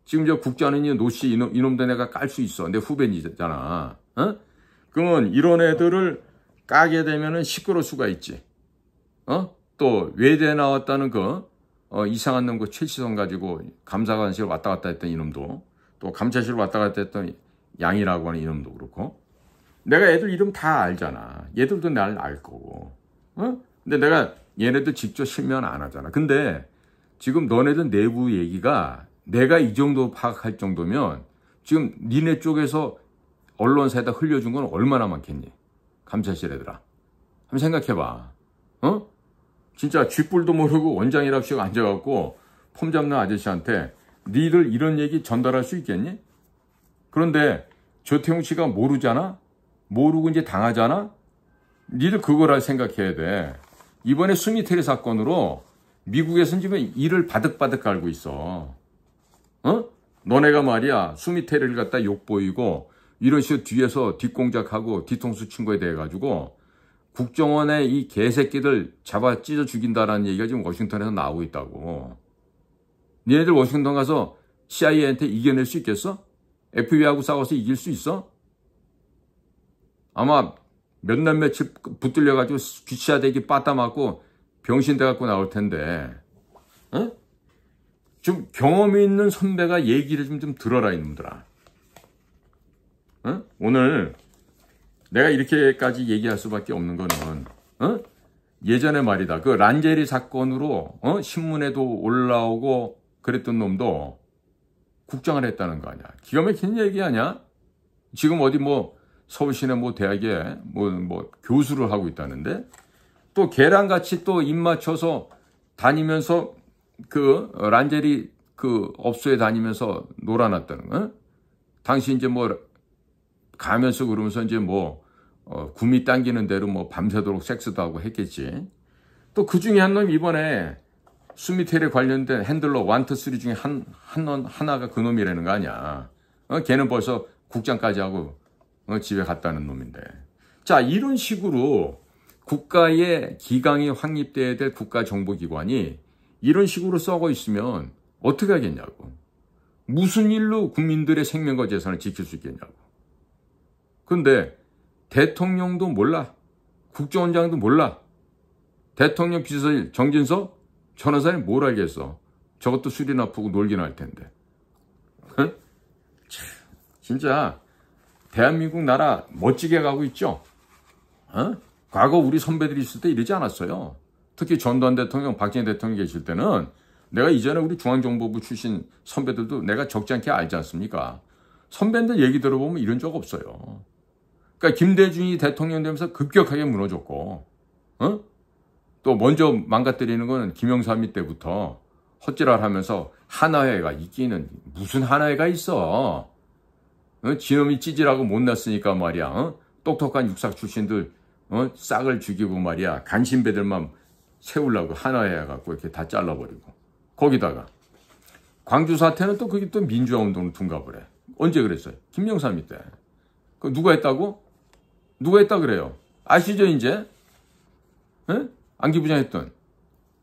지금 저 국장은 노씨 이놈도 내가 깔 수 있어. 내 후배니잖아. 그러면 이런 애들을 까게 되면은 시끄러울 수가 있지. 또 외대 나왔다는 이상한 놈 최치성 가지고 감사관실 왔다 갔다 했던 이놈도, 또 감찰실 왔다 갔다 했던 양이라고 하는 이놈도 그렇고. 내가 애들 이름 다 알잖아. 얘들도 날 알 거고. 근데 내가 얘네들 직접 실명 안 하잖아. 근데 지금 너네들 내부 얘기가 내가 이 정도 파악할 정도면 지금 니네 쪽에서 언론사에다 흘려준 건 얼마나 많겠니? 감찰실 애들아. 한번 생각해봐. 진짜 쥐뿔도 모르고 원장이랍시고 앉아갖고 폼 잡는 아저씨한테 니들 이런 얘기 전달할 수 있겠니? 그런데 조태용 씨가 모르잖아? 모르고 이제 당하잖아? 니들 그걸 생각해야 돼. 이번에 수미테리 사건으로 미국에서는 지금 이를 바득바득 갈고 있어. 너네가 말이야 수미테리를 갖다 욕보이고 이런 식으로 뒤에서 뒷공작하고 뒤통수 친 거에 대해 가지고 국정원의 이 개새끼들 잡아 찢어 죽인다라는 얘기가 지금 워싱턴에서 나오고 있다고. 니네들 워싱턴 가서 CIA한테 이겨낼 수 있겠어? FBI하고 싸워서 이길 수 있어? 아마 몇 날 며칠 붙들려가지고 귀치아대기 빠따 맞고 병신 돼갖고 나올 텐데. 어? 좀 경험이 있는 선배가 얘기를 좀 들어라, 이놈들아. 어? 오늘 내가 이렇게까지 얘기할 수밖에 없는 거는, 어? 예전에 말이다. 그 란제리 사건으로, 신문에도 올라오고 그랬던 놈도 국장을 했다는 거 아니야. 기가 막힌 얘기 아니야? 지금 어디 뭐 서울시내 뭐 대학에 뭐 교수를 하고 있다는데, 또 걔랑같이 또 입 맞춰서 다니면서 그 란제리 그 업소에 다니면서 놀아놨다는 거. 당시 이제 뭐 가면서 그러면서 이제 뭐 구미 당기는 대로 뭐 밤새도록 섹스도 하고 했겠지. 또 그 중에 한 놈 이번에 수미텔에 관련된 핸들러 1, 2, 3 중에 하나가 그 놈이라는 거 아니야. 걔는 벌써 국장까지 하고 집에 갔다는 놈인데. 자, 이런 식으로 국가의 기강이 확립돼야 될 국가정보기관이 이런 식으로 썩어 있으면 어떻게 하겠냐고. 무슨 일로 국민들의 생명과 재산을 지킬 수 있겠냐고. 근데 대통령도 몰라. 국정원장도 몰라. 대통령 비서실 정진석 전화사에 뭘 알겠어. 저것도 술이나 푸고 놀긴 할 텐데. 진짜 대한민국 나라 멋지게 가고 있죠. 과거 우리 선배들이 있을 때 이러지 않았어요. 특히 전두환 대통령, 박정희 대통령 계실 때는 내가 이전에 우리 중앙정보부 출신 선배들도 내가 적지 않게 알지 않습니까? 선배들 얘기 들어보면 이런 적 없어요. 그러니까 김대중이 대통령 되면서 급격하게 무너졌고, 또 먼저 망가뜨리는 거는 김영삼이 때부터 헛질을 하면서 하나회가 있기는 무슨 하나회가 있어. 지놈이 찌질하고 못났으니까 말이야. 똑똑한 육사 출신들 싹을 죽이고 말이야. 간신배들만 세우려고 하나회 갖고 이렇게 다 잘라버리고. 거기다가 광주 사태는 또 그게 또 민주화 운동을 둔갑을 해. 언제 그랬어요? 김영삼이 때. 그 누가 했다고? 누가 했다 그래요? 아시죠 이제? 안기부장 했던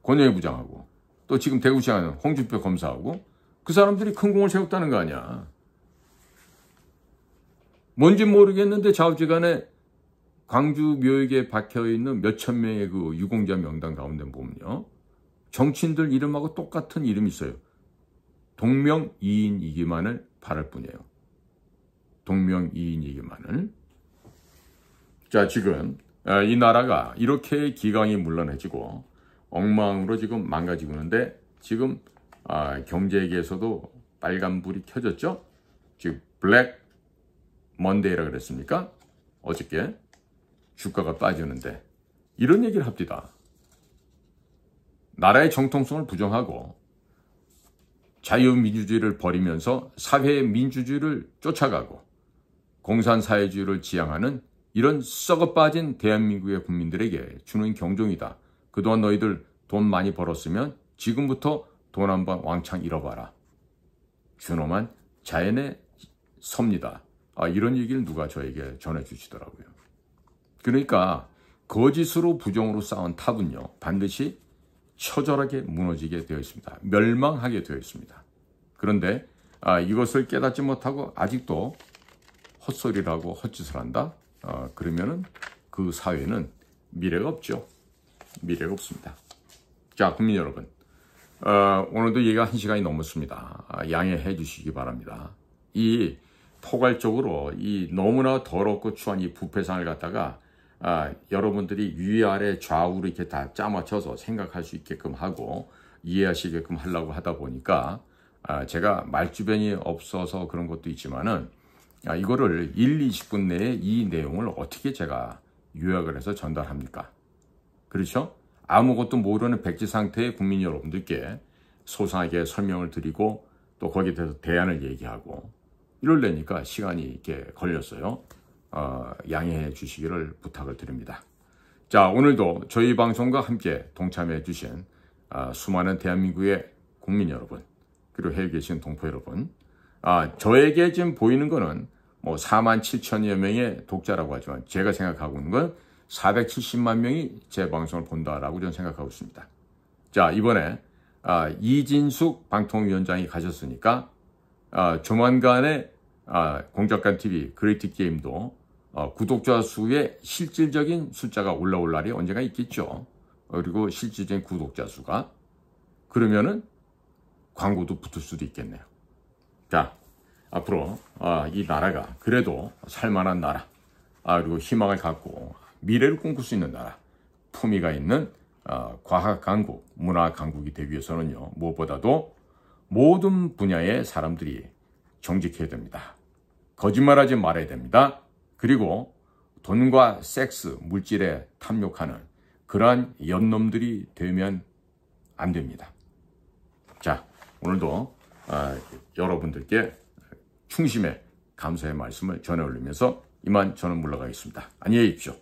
권영희 부장하고 또 지금 대구시장 하는 홍준표 검사하고 그 사람들이 큰 공을 세웠다는 거 아니야. 뭔지 모르겠는데 좌우지간에 광주 묘역에 박혀있는 몇천 명의 그 유공자 명단 가운데 보면요. 정치인들 이름하고 똑같은 이름이 있어요. 동명이인이기만을 바랄 뿐이에요. 동명이인이기만을. 자, 지금 이 나라가 이렇게 기강이 물러내지고 엉망으로 지금 망가지고 있는데 지금 경제계에서도 빨간불이 켜졌죠. 지금 블랙 먼데이라 그랬습니까? 어저께 주가가 빠지는데 이런 얘기를 합니다. 나라의 정통성을 부정하고 자유민주주의를 버리면서 사회의 민주주의를 쫓아가고 공산사회주의를 지향하는 이런 썩어빠진 대한민국의 국민들에게 주는 경종이다. 그동안 너희들 돈 많이 벌었으면 지금부터 돈 한번 왕창 잃어봐라. 준엄한 자연의 섭니다. 이런 얘기를 누가 저에게 전해주시더라고요. 그러니까 거짓으로 부정으로 쌓은 탑은요. 반드시 처절하게 무너지게 되어 있습니다. 멸망하게 되어 있습니다. 그런데 이것을 깨닫지 못하고 아직도 헛소리라고 헛짓을 한다? 그러면은 그 사회는 미래가 없죠. 미래가 없습니다. 자, 국민 여러분. 오늘도 얘기가 1시간이 넘었습니다. 양해해 주시기 바랍니다. 이 포괄적으로 이 너무나 더럽고 추한 이 부패상을 갖다가 여러분들이 위아래 좌우로 이렇게 다 짜맞춰서 생각할 수 있게끔 하고 이해하시게끔 하려고 하다 보니까 제가 말주변이 없어서 그런 것도 있지만은 이거를 1, 20분 내에 이 내용을 어떻게 제가 요약을 해서 전달합니까? 그렇죠? 아무것도 모르는 백지 상태의 국민 여러분들께 소상하게 설명을 드리고 또 거기에 대해서 대안을 얘기하고 이러려니까 시간이 이렇게 걸렸어요. 양해해 주시기를 부탁을 드립니다. 자, 오늘도 저희 방송과 함께 동참해 주신 수많은 대한민국의 국민 여러분 그리고 해외에 계신 동포 여러분 저에게 지금 보이는 거는 뭐 4만 7천여 명의 독자라고 하지만 제가 생각하고 있는 건 470만 명이 제 방송을 본다라고 저는 생각하고 있습니다. 자, 이번에 이진숙 방통위원장이 가셨으니까 조만간에 공작간TV 그레이트 게임도 구독자 수의 실질적인 숫자가 올라올 날이 언젠가 있겠죠. 그리고 실질적인 구독자 수가 그러면은 광고도 붙을 수도 있겠네요. 자, 앞으로 이 나라가 그래도 살만한 나라, 그리고 희망을 갖고 미래를 꿈꿀 수 있는 나라, 품위가 있는 과학 강국, 문화 강국이 되기 위해서는요, 무엇보다도 모든 분야의 사람들이 정직해야 됩니다. 거짓말하지 말아야 됩니다. 그리고 돈과 섹스, 물질에 탐욕하는 그러한 연놈들이 되면 안 됩니다. 자, 오늘도 여러분들께 충심의 감사의 말씀을 전해 올리면서 이만 저는 물러가겠습니다. 안녕히 계십시오.